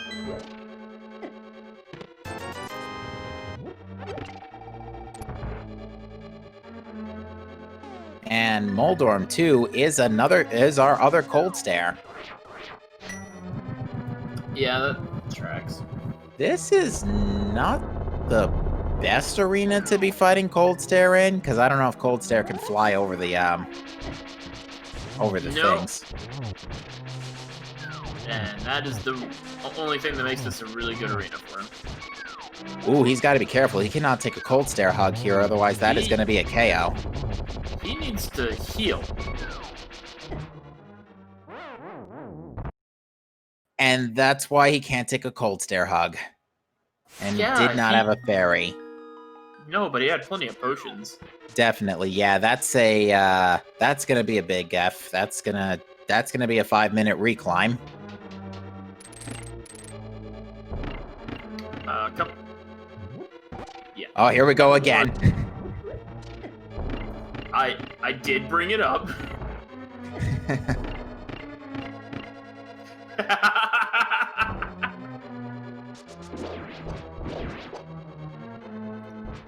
And Moldorm 2 is our other cold stare. Yeah, that tracks. This is not the best arena to be fighting Cold Stare in, because I don't know if Cold Stare can fly over the things. And that is the only thing that makes this a really good arena for him. Ooh, he's got to be careful. He cannot take a Cold Stare hug here, otherwise that is going to be a KO. He needs to heal. And that's why he can't take a Cold Stare hug. And Yeah, did not have a fairy. No, but he had plenty of potions. Definitely, yeah. That's gonna be a big F. That's gonna be a 5-minute reclimb. Come. Yeah. Oh, here we go again. I did bring it up.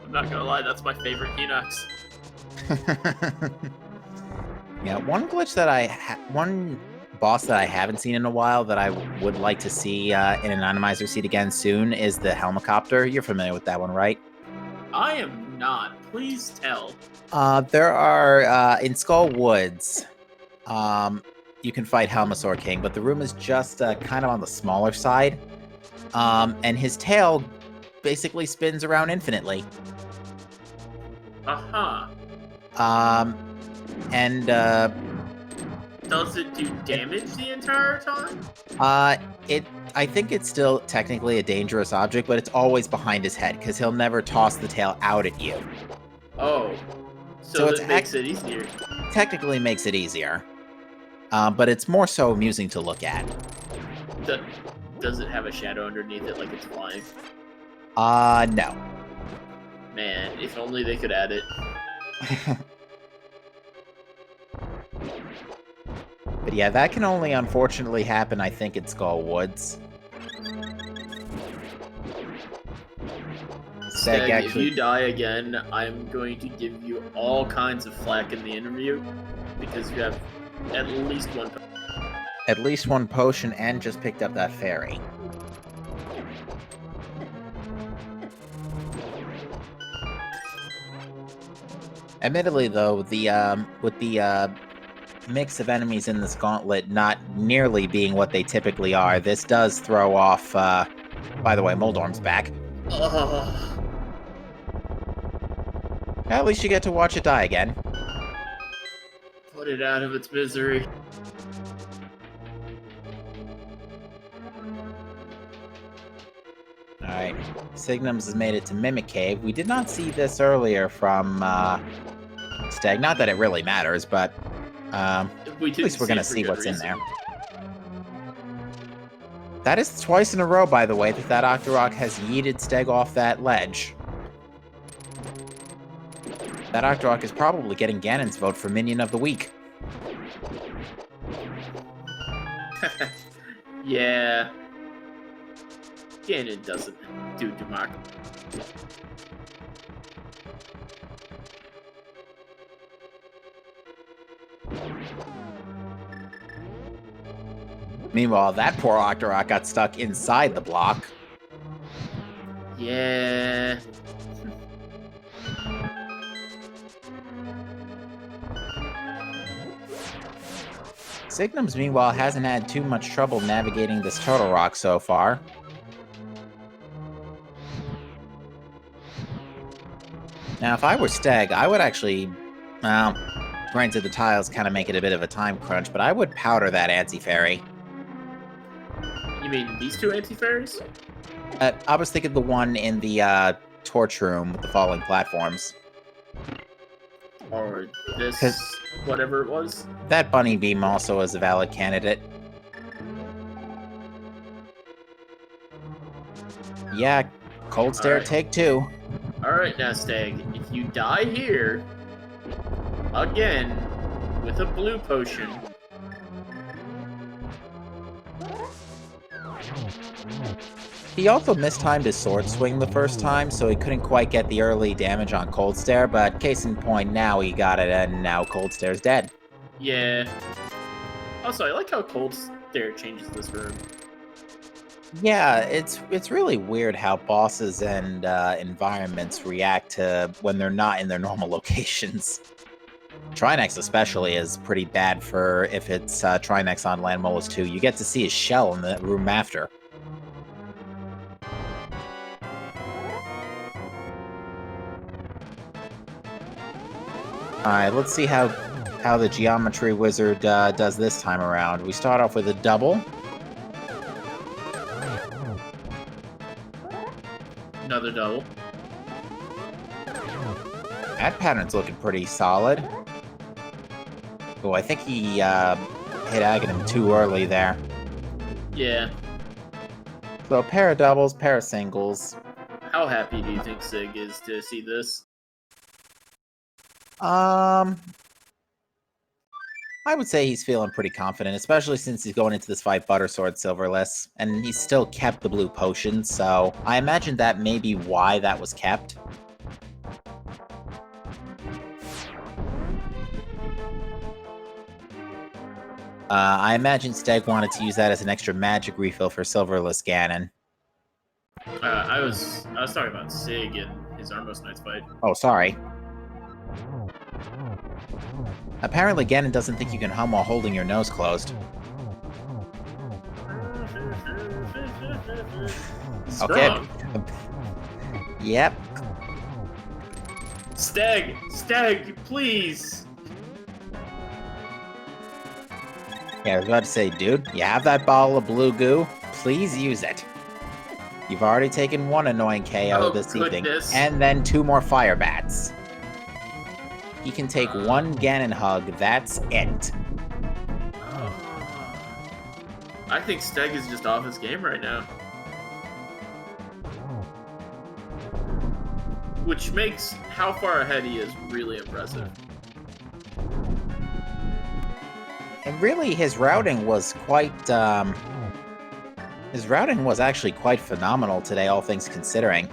I'm not gonna lie, that's my favorite Hinox. Yeah, one glitch that one boss that I haven't seen in a while that I would like to see in an Enemizer seat again soon is the Helicopter. You're familiar with that one, right? I am not. Please tell. There are in Skull Woods. You can fight Helmasaur King, but the room is just kind of on the smaller side. And his tail basically spins around infinitely. Uh-huh. And does it do damage the entire time? I think it's still technically a dangerous object, but it's always behind his head because he'll never toss the tail out at you. Oh, so it makes it easier. Technically makes it easier, but it's more so amusing to look at. Does it have a shadow underneath it like it's flying? No. Man, if only they could add it. But yeah, that can only unfortunately happen, I think, in Skull Woods. Steg, if you die again, I'm going to give you all kinds of flack in the interview because you have at least one. At least one potion and just picked up that fairy. Admittedly, though, with the mix of enemies in this gauntlet not nearly being what they typically are, this does throw off. By the way, Moldorm's back. Ugh. At least you get to watch it die again. Put it out of its misery. Alright, Signums has made it to Mimic Cave. We did not see this earlier from Stag. Not that it really matters, but at least we're going to see what's in there. That is twice in a row, by the way, that Octorok has yeeted Steg off that ledge. That Octorok is probably getting Ganon's vote for Minion of the Week. Yeah. Ganon doesn't do democracy. Meanwhile, that poor Octorok got stuck inside the block. Yeah. Signums, meanwhile, hasn't had too much trouble navigating this Turtle Rock so far. Now, if I were Steg, I would actually... Well, granted, the tiles kind of make it a bit of a time crunch, but I would powder that anti-fairy. You mean these two anti-fairies? I was thinking the one in the torch room with the falling platforms. Or this, whatever it was? That bunny beam also is a valid candidate. Yeah, cold stare, Alright. take two. Alright now, Stag, if you die here, again, with a blue potion... He also mistimed his sword swing the first time, so he couldn't quite get the early damage on Cold Stare, but case in point, now he got it, and now Cold Stare's dead. Yeah. Also, I like how Cold Stare changes this room. Yeah, it's really weird how bosses and environments react to when they're not in their normal locations. Trinex especially is pretty bad for if it's Trinex on Land Molus 2. You get to see his shell in the room after. Alright, let's see how the Geometry Wizard does this time around. We start off with a double. Another double. That pattern's looking pretty solid. Oh, I think he hit Aghanim too early there. Yeah. So, pair of doubles, pair of singles. How happy do you think Sig is to see this? I would say he's feeling pretty confident, especially since he's going into this fight Buttersword Silverless, and he's still kept the blue potion, so I imagine that may be why that was kept. I imagine Steg wanted to use that as an extra magic refill for Silverless Ganon. I was talking about Sig and his Armos Knights fight. Oh, sorry. Apparently Ganon doesn't think you can hum while holding your nose closed. Okay. Yep. Stag, please! Yeah, I was about to say, dude, you have that bottle of blue goo? Please use it. You've already taken one annoying KO this evening, and then 2 more fire bats. He can take 1 Ganon hug, that's it. I think Steg is just off his game right now. Which makes how far ahead he is really impressive. And really, his routing was quite, his routing was actually quite phenomenal today, all things considering.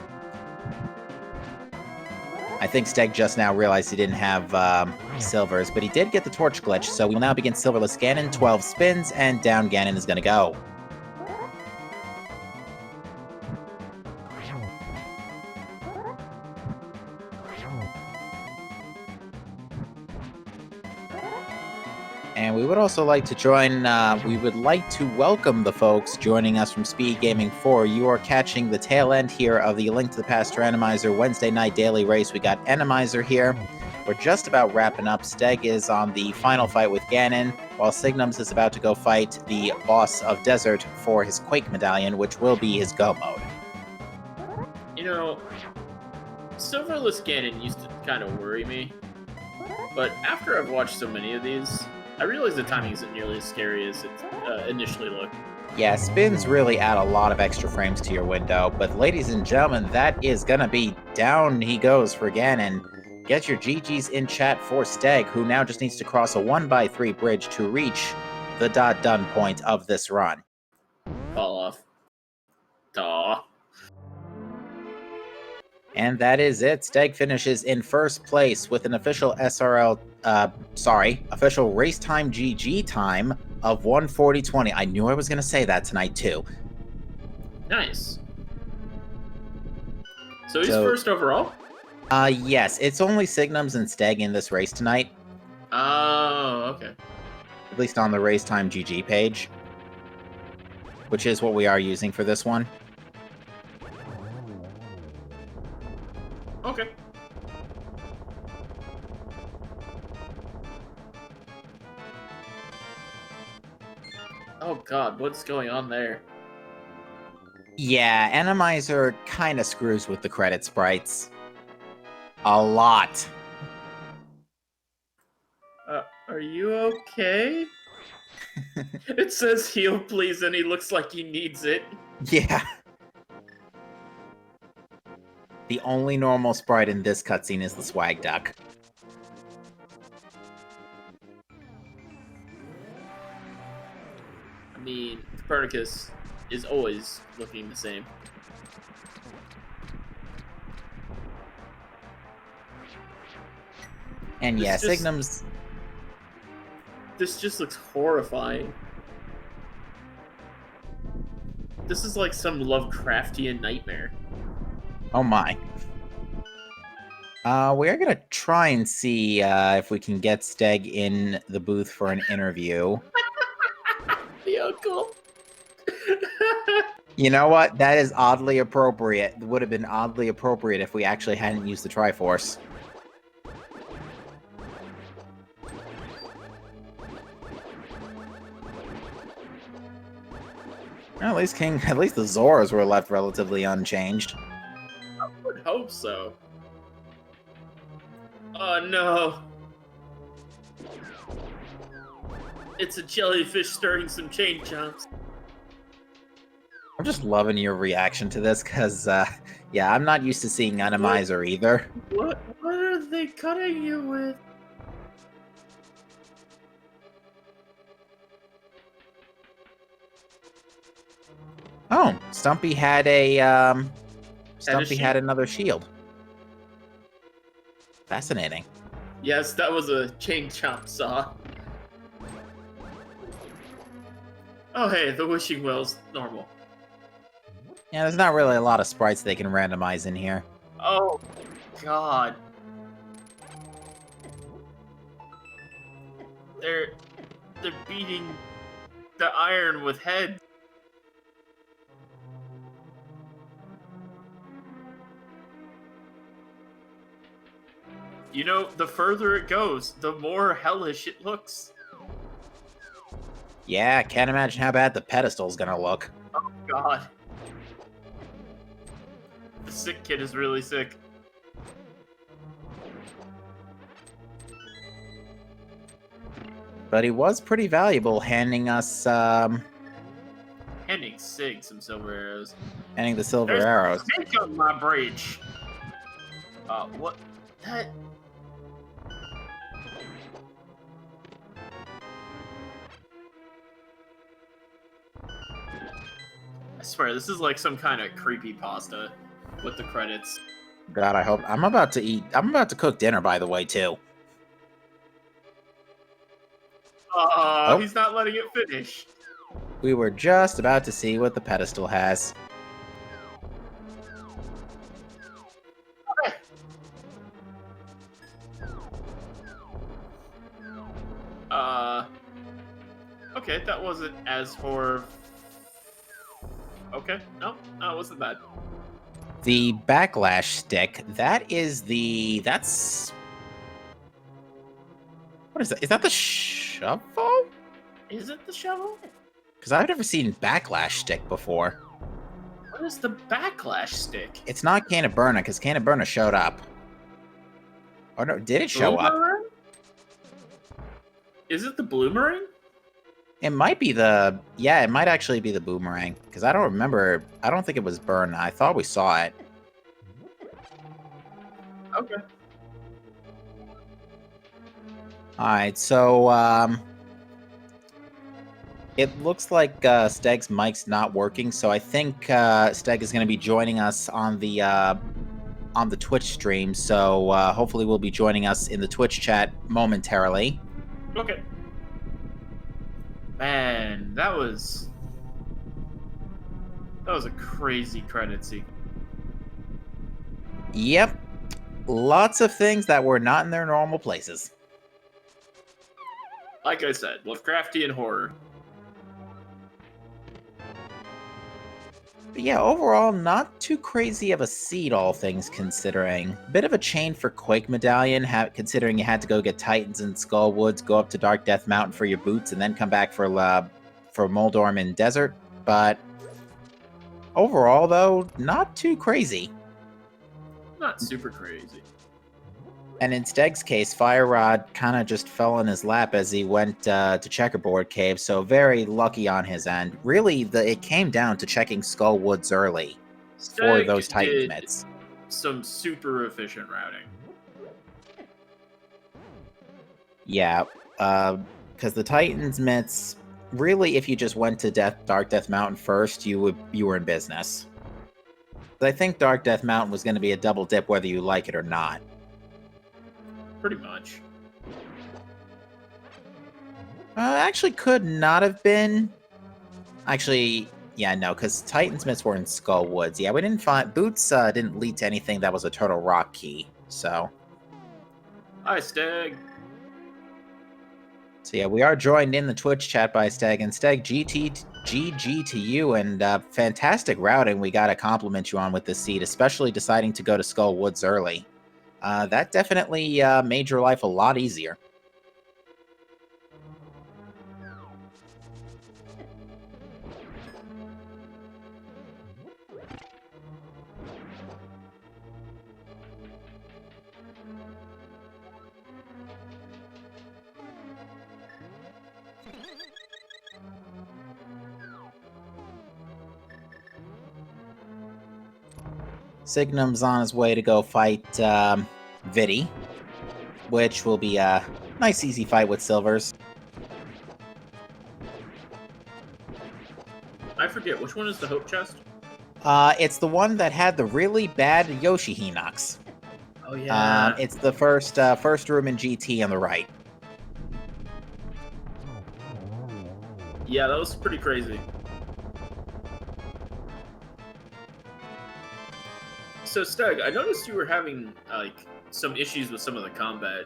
I think Steg just now realized he didn't have silvers, but he did get the torch glitch, so we will now begin Silverless Ganon, 12 spins, and down Ganon is going to go. And we would also like to we would like to welcome the folks joining us from Speed Gaming 4. You are catching the tail end here of the Link to the Past Randomizer Wednesday night daily race. We got Enemizer here. We're just about wrapping up. Steg is on the final fight with Ganon, while Signums is about to go fight the boss of Desert for his Quake medallion, which will be his Go mode. You know, Silverless Ganon used to kind of worry me, but after I've watched so many of these, I realize the timing isn't nearly as scary as it initially looked. Yeah, spins really add a lot of extra frames to your window, but ladies and gentlemen, that is gonna be down he goes for Ganon. Get your GGs in chat for Steg, who now just needs to cross a 1x3 bridge to reach the done point of this run. Fall off. Duh. And that is it. Steg finishes in first place with an official official race time GG time of 1:40:20. I knew I was going to say that tonight too. Nice. So he's first overall? Yes. It's only Signums and Steg in this race tonight. Oh, okay. At least on the race time GG page, which is what we are using for this one. Okay. Oh god, what's going on there? Yeah, Enemizer kind of screws with the credit sprites. A lot. Are you okay? It says heal please and he looks like he needs it. Yeah. The only normal sprite in this cutscene is the Swag Duck. I mean, Copernicus is always looking the same. And yeah, Signums... This just looks horrifying. This is like some Lovecraftian nightmare. Oh my. We're gonna try and see if we can get Steg in the booth for an interview. The uncle. You know what? That is oddly appropriate. It would have been oddly appropriate if we actually hadn't used the Triforce. Well, at least the Zoras were left relatively unchanged. I would hope so. Oh no. It's a jellyfish starting some chain jumps. I'm just loving your reaction to this, because, yeah, I'm not used to seeing Enemizer either. What are they cutting you with? Oh, Stumpy had Stumpy had another shield. Fascinating. Yes, that was a chain chomp saw. Oh hey, the wishing well's normal. Yeah, there's not really a lot of sprites they can randomize in here. Oh god. They're beating the iron with head. You know, the further it goes, the more hellish it looks. Yeah, can't imagine how bad the pedestal's gonna look. Oh god. The sick kid is really sick. But he was pretty valuable, handing us, Handing Sig some silver arrows. handing the silver There's arrows. a snake on my bridge. What? That... I swear, this is like some kind of creepypasta with the credits. God, I hope... I'm about to cook dinner, by the way, too. Oh. He's not letting it finish. We were just about to see what the pedestal has. Okay, that wasn't as for. Okay, no, it wasn't bad. The backlash stick, that's... What is that? Is that the shovel? Is it the shovel? Because I've never seen backlash stick before. What is the backlash stick? It's not Cannaburna, because Cannaburna showed up. Or no, did it show up? Boomerang? Is it the boomerang? It might be the... Yeah, it might actually be the boomerang. Because I don't remember... I don't think it was Burn. I thought we saw it. Okay. Alright, so, it looks like Steg's mic's not working, so I think Steg is going to be joining us on the Twitch stream, so hopefully will be joining us in the Twitch chat momentarily. Okay. Man, that was a crazy credit sequence. Yep. Lots of things that were not in their normal places. Like I said, Lovecraftian horror. But yeah, overall, not too crazy of a seed, all things considering. Bit of a chain for Quake Medallion, considering you had to go get Titans in Skull Woods, go up to Dark Death Mountain for your boots, and then come back for Moldorm in Desert. But overall, though, not too crazy. Not super crazy. And in Steg's case, Fire Rod kind of just fell in his lap as he went to Checkerboard Cave, so very lucky on his end. Really, it came down to checking Skull Woods early for Steg those Titan did mitts. some super efficient routing. Yeah, because the Titans mitts, really, if you just went to Dark Death Mountain first, you were in business. I think Dark Death Mountain was going to be a double dip whether you like it or not. Pretty much. Actually, could not have been. Actually, yeah, no, because Titan's mitts were in Skull Woods. Yeah, we didn't find... Boots didn't lead to anything that was a Turtle Rock key, so... Hi, Steg. So yeah, we are joined in the Twitch chat by Steg, and Steg, GG to you, and fantastic routing we got to compliment you on with this seed, especially deciding to go to Skull Woods early. That definitely made your life a lot easier. Signum's on his way to go fight Vidi, which will be a nice, easy fight with Silvers. I forget, which one is the Hope Chest? It's the one that had the really bad Yoshi Hinox. Oh, yeah. It's the first room in GT on the right. Yeah, that was pretty crazy. So, Steg, I noticed you were having, like, some issues with some of the combat.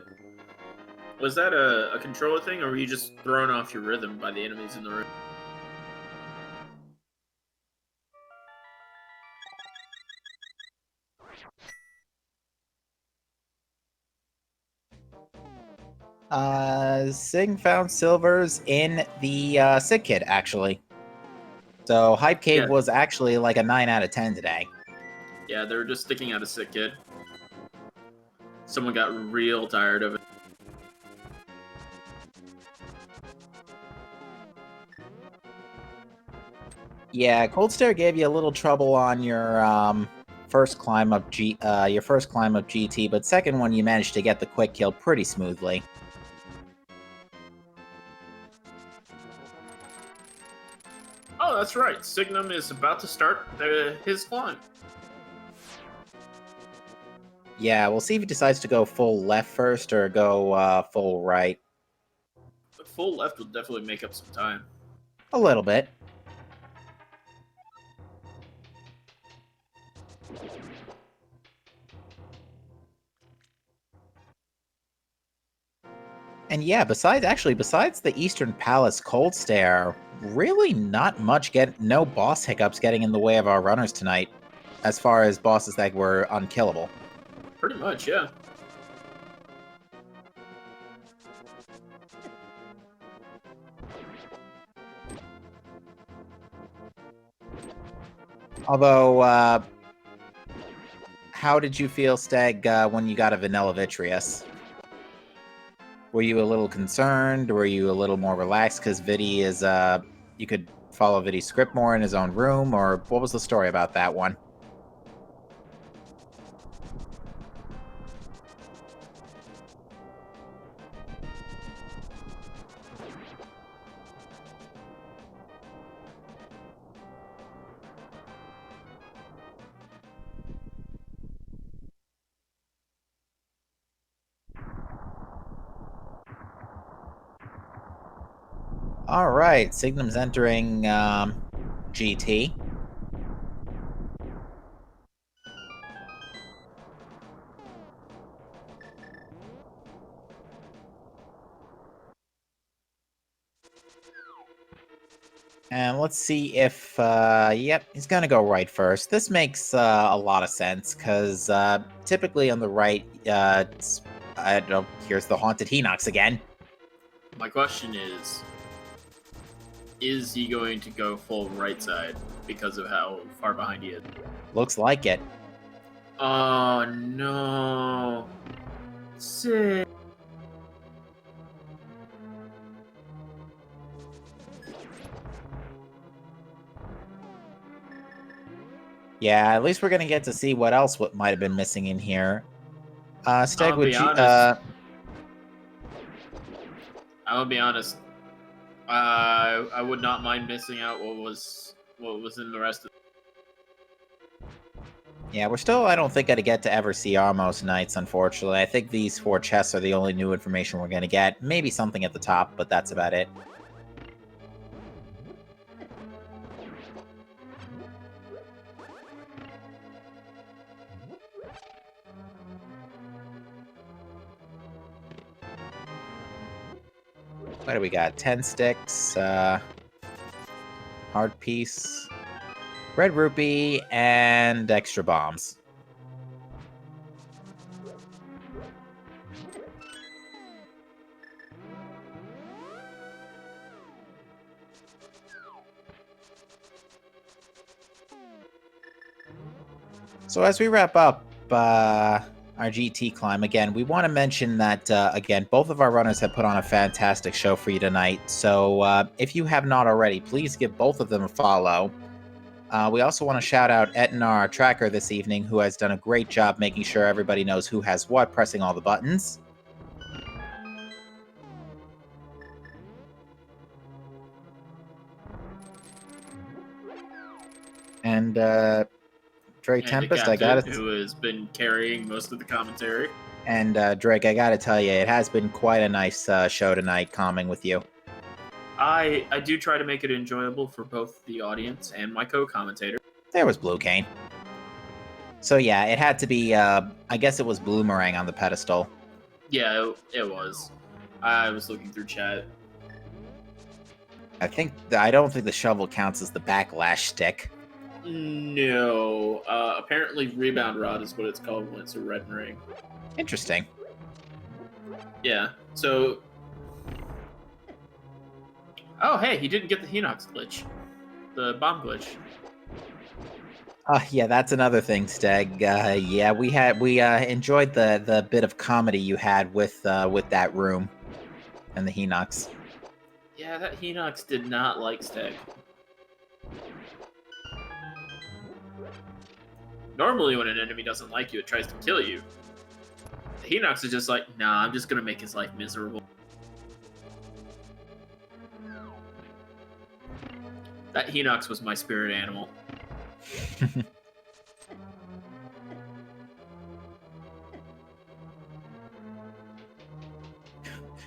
Was that a controller thing, or were you just thrown off your rhythm by the enemies in the room? Sing found Silvers in the Sick Kid, actually. So Hype Cave was actually like a 9 out of 10 today. Yeah, they were just sticking out a Sick Kid. Someone got real tired of it. Yeah, Cold Stare gave you a little trouble on your first climb up GT, but second one you managed to get the quick kill pretty smoothly. Oh, that's right. Signum is about to start his climb. Yeah, we'll see if he decides to go full left first or go full right. The full left will definitely make up some time. A little bit. And yeah, besides the Eastern Palace Cold Stare, really not much no boss hiccups getting in the way of our runners tonight, as far as bosses that were unkillable. Pretty much, yeah. Although, how did you feel, Steg, when you got a Vanilla Vitreous? Were you a little concerned? Were you a little more relaxed because Vidi is, you could follow Vidi's script more in his own room, or what was the story about that one? All right, Signum's entering GT. And let's see if, yep, he's gonna go right first. This makes a lot of sense, because typically on the right, I don't know, here's the Haunted Hinox again. My question is he going to go full right side because of how far behind he is? Looks like it. Oh, no. Sick. Yeah, at least we're gonna get to see what else might have been missing in here. Steg, I'll would be you, honest. I'll be honest. I would not mind missing out what was in the rest of. Yeah, we're still, I don't think, gonna get to ever see Armos Knights, unfortunately. I think these 4 chests are the only new information we're gonna get. Maybe something at the top, but that's about it. What do we got? 10 sticks, hard piece, red rupee, and extra bombs. So as we wrap up our GT climb, again, we want to mention that, again, both of our runners have put on a fantastic show for you tonight. So if you have not already, please give both of them a follow. We also want to shout out Etin, our tracker this evening, who has done a great job making sure everybody knows who has what, pressing all the buttons. And Dre Tempest, I got it. Who has been carrying most of the commentary. And Drake, I gotta tell you, it has been quite a nice show tonight, calming with you. I do try to make it enjoyable for both the audience and my co-commentator. There was Blue Cane. So yeah, it had to be, I guess it was Bloomerang on the pedestal. Yeah, it was. I was looking through chat. I don't think the shovel counts as the backlash stick. No. Apparently Rebound Rod is what it's called when it's a red ring. Interesting. Yeah, so... Oh, hey, he didn't get the Hinox glitch. The bomb glitch. Yeah, that's another thing, Steg. Yeah, we enjoyed the bit of comedy you had with that room and the Hinox. Yeah, that Hinox did not like Steg. Normally when an enemy doesn't like you, it tries to kill you. The Hinox is just like, nah, I'm just gonna make his life miserable. That Hinox was my spirit animal.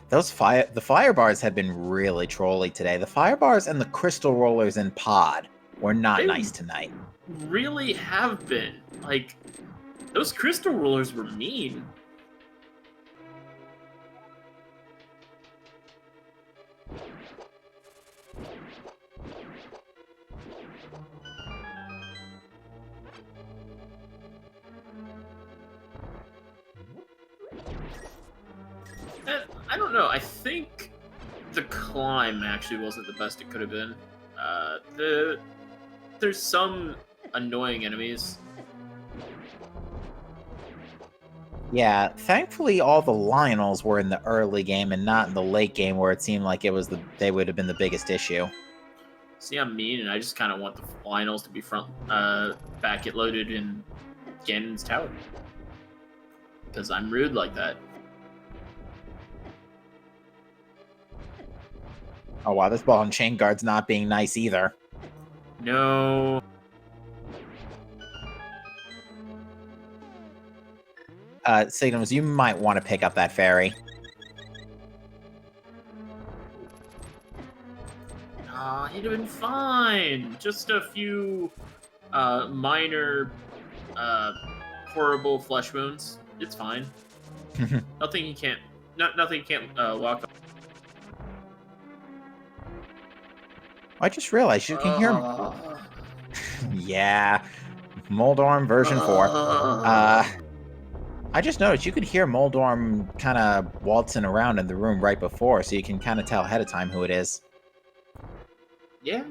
The fire bars have been really trolly today. The fire bars and the crystal rollers in pod were not nice tonight. Really have been. Like, those crystal rollers were mean. And I don't know. I think the climb actually wasn't the best it could have been. There's some annoying enemies. Yeah, thankfully all the Lionels were in the early game and not in the late game where it seemed like they would have been the biggest issue. See, I'm mean, and I just kind of want the finals to be back it loaded in Ganon's tower. Because I'm rude like that. Oh wow, this ball and chain guard's not being nice either. No. Signals, you might want to pick up that fairy. It'd have been fine. Just a few minor horrible flesh wounds. It's fine. Nothing he can't walk. I just realized you can hear. Yeah, Moldorm version 4. I just noticed you could hear Moldorm kind of waltzing around in the room right before, so you can kind of tell ahead of time who it is. Yeah.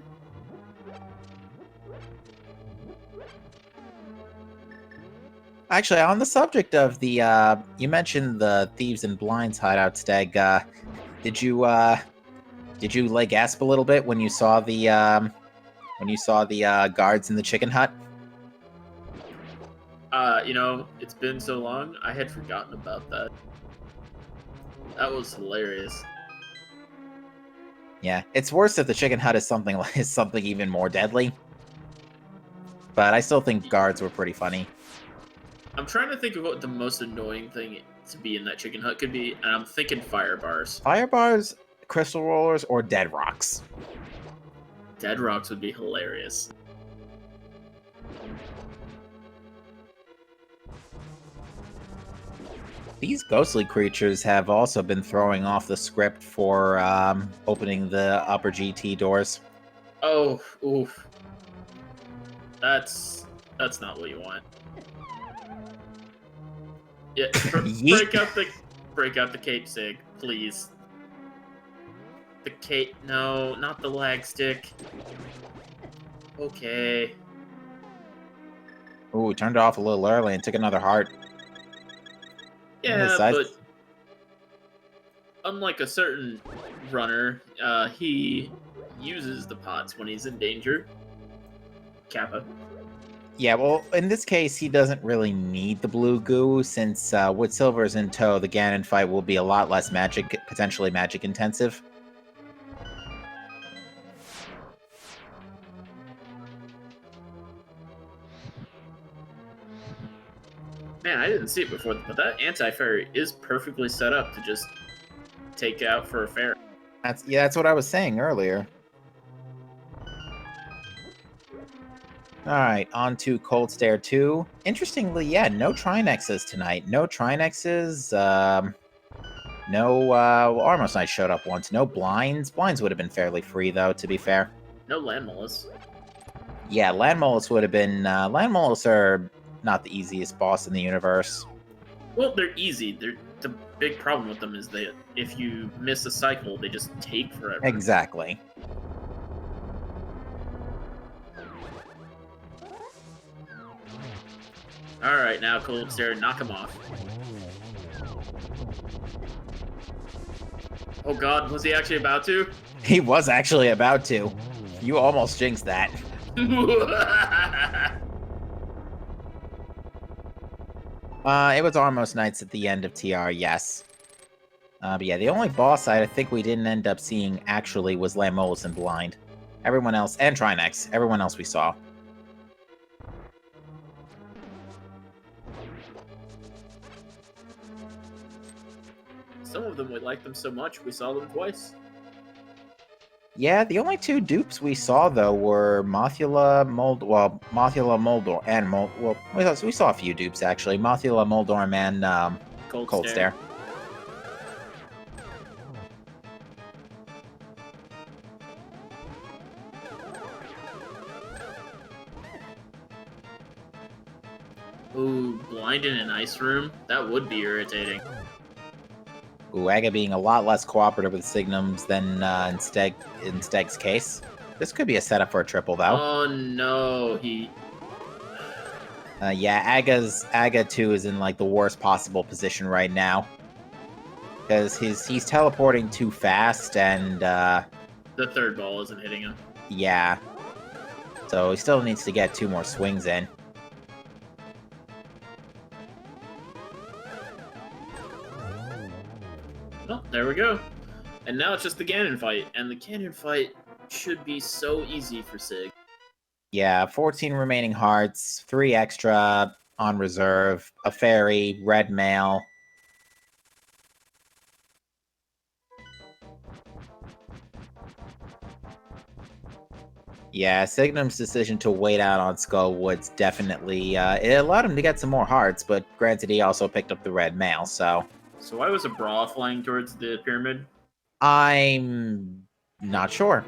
Actually, on the subject of the, you mentioned the Thieves and Blinds hideout, Steg. Did you like gasp a little bit when you saw the guards in the chicken hut? It's been so long, I had forgotten about that. That was hilarious. Yeah, it's worse if the chicken hut is something even more deadly. But I still think guards were pretty funny. I'm trying to think of what the most annoying thing to be in that chicken hut could be, and I'm thinking fire bars. Fire bars, crystal rollers, or dead rocks. Dead rocks would be hilarious. These ghostly creatures have also been throwing off the script for opening the upper GT doors. Oh, oof. That's not what you want. Yeah, break out the cape, Sig, please. The cape, no, not the lag stick. Okay. Ooh, turned it off a little early and took another heart. Yeah, but unlike a certain runner, he uses the pots when he's in danger. Kappa. Yeah, well, in this case, he doesn't really need the blue goo, since with Silver's in tow, the Ganon fight will be a lot less potentially magic intensive. Man, I didn't see it before, but that anti-fairy is perfectly set up to just take out for a fairy. That's what I was saying earlier. Alright, on to Cold Stare 2. Interestingly, yeah, no Trinexes tonight. No Trinexes, no, Armos Knight showed up once. No Blinds. Blinds would have been fairly free, though, to be fair. No Land Mollis. Yeah, Land Mollis would have been, Land Mollis are not the easiest boss in the universe. Well, they're easy. The big problem with them is that if you miss a cycle, they just take forever. Exactly. Alright, now Cold Stare, knock him off. Oh god, was he actually about to? He was actually about to. You almost jinxed that. It was Armos Knights at the end of TR, yes. But yeah, the only boss I think we didn't end up seeing actually was Lamolus and Blind. Everyone else, and Trinex, everyone else we saw. Some of them, we liked them so much, we saw them twice. Yeah, the only two dupes we saw, though, were Mothula Moldor, and we saw a few dupes, actually. Mothula Moldorm and Cold Stare. Ooh, blind in an ice room? That would be irritating. Ooh, Aga being a lot less cooperative with Signums than in Steg's case. This could be a setup for a triple, though. Oh no, he. Yeah, Aga 2 is in like the worst possible position right now. Because he's teleporting too fast and The third ball isn't hitting him. yeah. So he still needs to get 2 more swings in. Oh, there we go. And now it's just the Ganon fight, and the Ganon fight should be so easy for Sig. Yeah, 14 remaining hearts, 3 extra on reserve, a fairy, red mail. Yeah, Signum's decision to wait out on Skullwoods definitely, it allowed him to get some more hearts, but granted he also picked up the red mail, so... So why was a Brawl flying towards the pyramid? I'm not sure.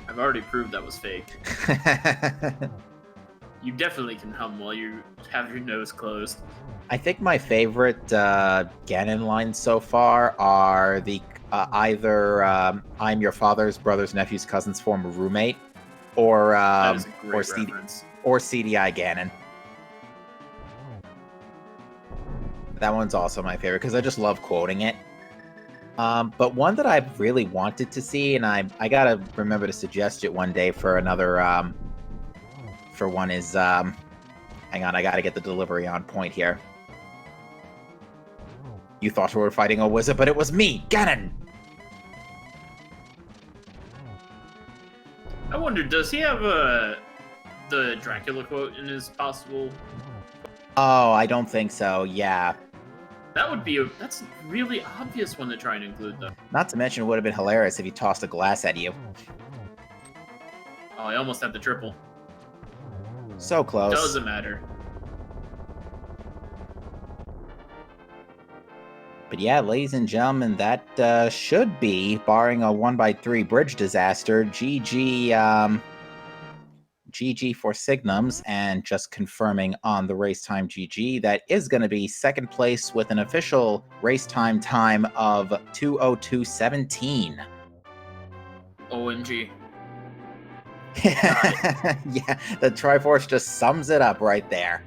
I've already proved that was fake. You definitely can hum while you have your nose closed. I think my favorite Ganon lines so far are the either "I'm your father's brother's nephew's cousin's former roommate," or That is a great reference. or CDI Ganon. That one's also my favorite because I just love quoting it. But one that I really wanted to see, and I gotta remember to suggest it one day for another for one is hang on, I gotta get the delivery on point here. You thought we were fighting a wizard, but it was me, Ganon! I wonder, does he have the Dracula quote in his possible? Oh, I don't think so, yeah. That would be that's a really obvious one to try and include, though. Not to mention it would have been hilarious if he tossed a glass at you. Oh, I almost had the triple. So close. Doesn't matter. But yeah, ladies and gentlemen, that should be, barring a 1x3 bridge disaster, GG for Signums, and just confirming on the race time GG, that is going to be second place with an official race time of 2:02:17. OMG. Yeah, the Triforce just sums it up right there.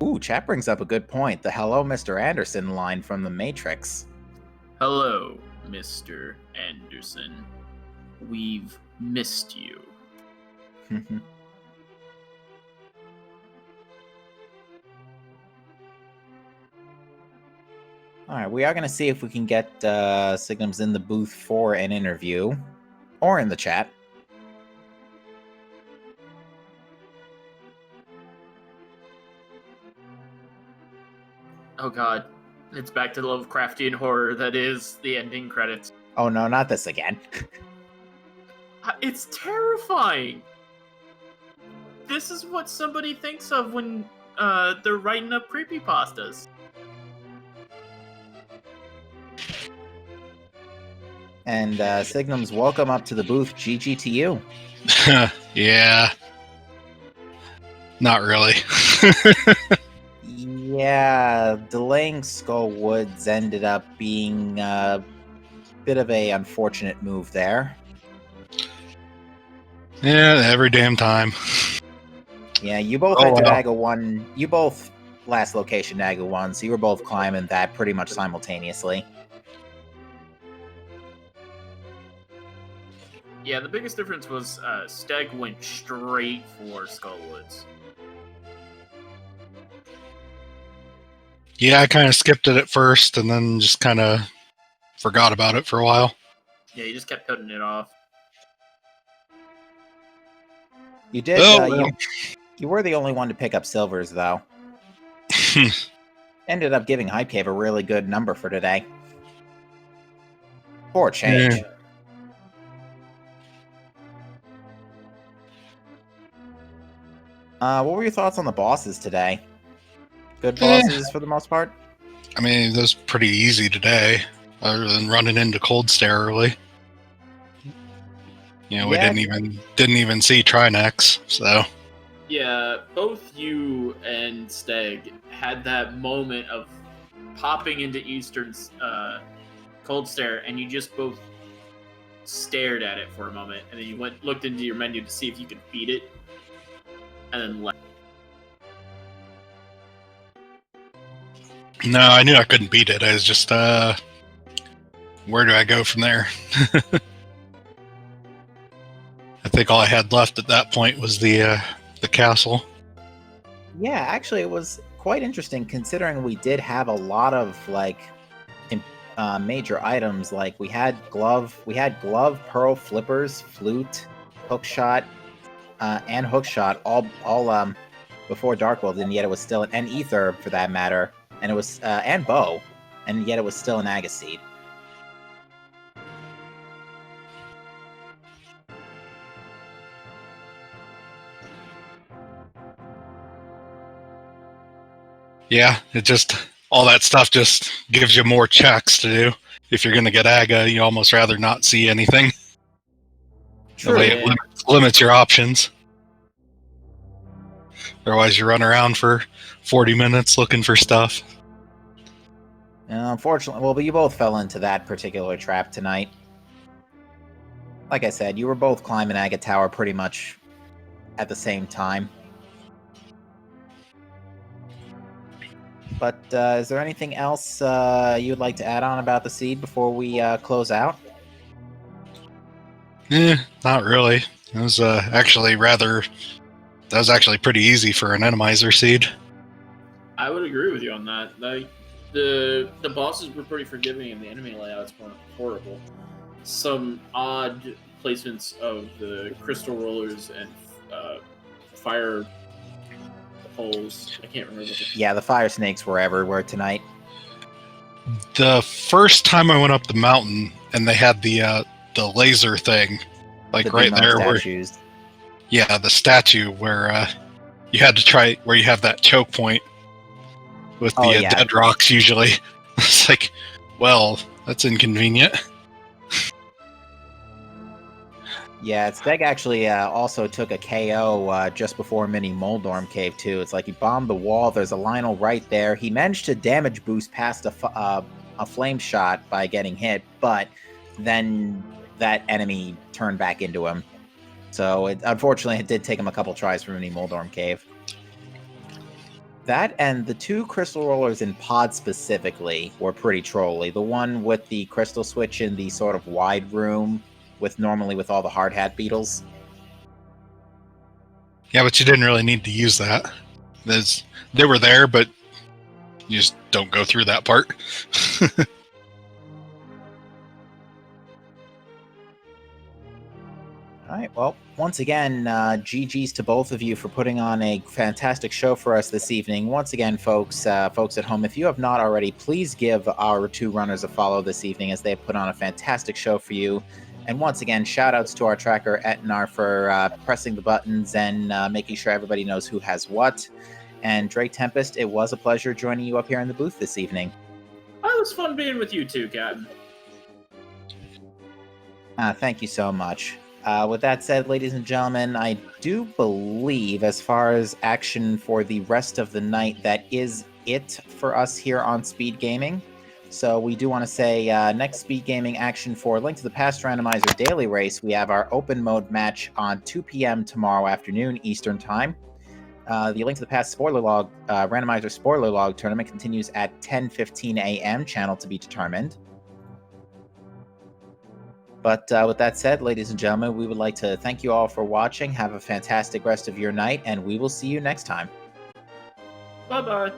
Ooh, chat brings up a good point. The "Hello, Mr. Anderson" line from The Matrix. Hello, Mr. Anderson. We've missed you. Alright, we are going to see if we can get Signums in the booth for an interview. Or in the chat. Oh god. It's back to the Lovecraftian horror that is the ending credits. Oh no, not this again. It's terrifying! This is what somebody thinks of when they're writing up creepypastas. And Signums, welcome up to the booth. GG to you. Yeah. Not really. Yeah, delaying Skullwoods ended up being a bit of a unfortunate move there. Yeah, every damn time. Yeah, you both entered Aga 1. You both last location Aga 1, so you were both climbing that pretty much simultaneously. Yeah, the biggest difference was Steg went straight for Skullwoods. Yeah, I kind of skipped it at first and then just kind of forgot about it for a while. Yeah, he just kept cutting it off. You did. You were the only one to pick up silvers, though. Ended up giving Hype Cave a really good number for today. For a change. Yeah. What were your thoughts on the bosses today? Good bosses for the most part? I mean, it was pretty easy today, other than running into Cold Stare early. You know, Yeah. we didn't even see Trinex, so Yeah, both you and Steg had that moment of popping into Eastern's Cold Stare, and you just both stared at it for a moment, and then you looked into your menu to see if you could beat it, and then left. no, I knew I couldn't beat it. I was just, where do I go from there? I think all I had left at that point was the castle. Yeah, actually, it was quite interesting considering we did have a lot of major items. Like we had glove, pearl, flippers, flute, hookshot, and hookshot all before Dark World, and yet it was still and ether for that matter, and it was and bow, and yet it was still an Agaseed. Yeah, it just all that stuff just gives you more checks to do. If you're going to get Aga, you almost rather not see anything. True. The way it limits your options. Otherwise, you run around for 40 minutes looking for stuff. Unfortunately, well, but you both fell into that particular trap tonight. Like I said, you were both climbing Aga Tower pretty much at the same time. But is there anything else you would like to add on about the seed before we close out? Not really. It was actually pretty easy for an Enemizer seed. I would agree with you on that. Like the bosses were pretty forgiving, and the enemy layouts weren't horrible. Some odd placements of the crystal rollers and fire holes. I can't remember. Yeah, the fire snakes were everywhere tonight. The first time I went up the mountain and they had the laser thing, like The right Demo there statues. where the statue where you had to try where you have that choke point with the dead rocks usually. It's like, well, that's inconvenient. Yeah, Steg actually also took a KO just before Mini Moldorm Cave, too. It's like he bombed the wall. There's a Lionel right there. He managed to damage boost past a flame shot by getting hit, but then that enemy turned back into him. So, unfortunately, it did take him a couple tries for Mini Moldorm Cave. That and the two crystal rollers in pod specifically were pretty trolly. The one with the crystal switch in the sort of wide room normally with all the hard hat beetles. Yeah, but you didn't really need to use that. They were there, but you just don't go through that part. All right, well, once again, GG's to both of you for putting on a fantastic show for us this evening. Once again, folks at home, if you have not already, please give our two runners a follow this evening as they have put on a fantastic show for you. And once again, shout-outs to our tracker, Etnar, for pressing the buttons and making sure everybody knows who has what. And Drake Tempest, it was a pleasure joining you up here in the booth this evening. Oh, it was fun being with you too, Captain. Thank you so much. With that said, ladies and gentlemen, I do believe, as far as action for the rest of the night, that is it for us here on Speed Gaming. So we do want to say next Speed Gaming action for Link to the Past Randomizer Daily Race, we have our open mode match on 2 p.m. tomorrow afternoon Eastern Time. The Link to the Past spoiler log, Randomizer spoiler log tournament continues at 10:15 a.m. Channel to be determined. But with that said, ladies and gentlemen, we would like to thank you all for watching. Have a fantastic rest of your night, and we will see you next time. Bye-bye.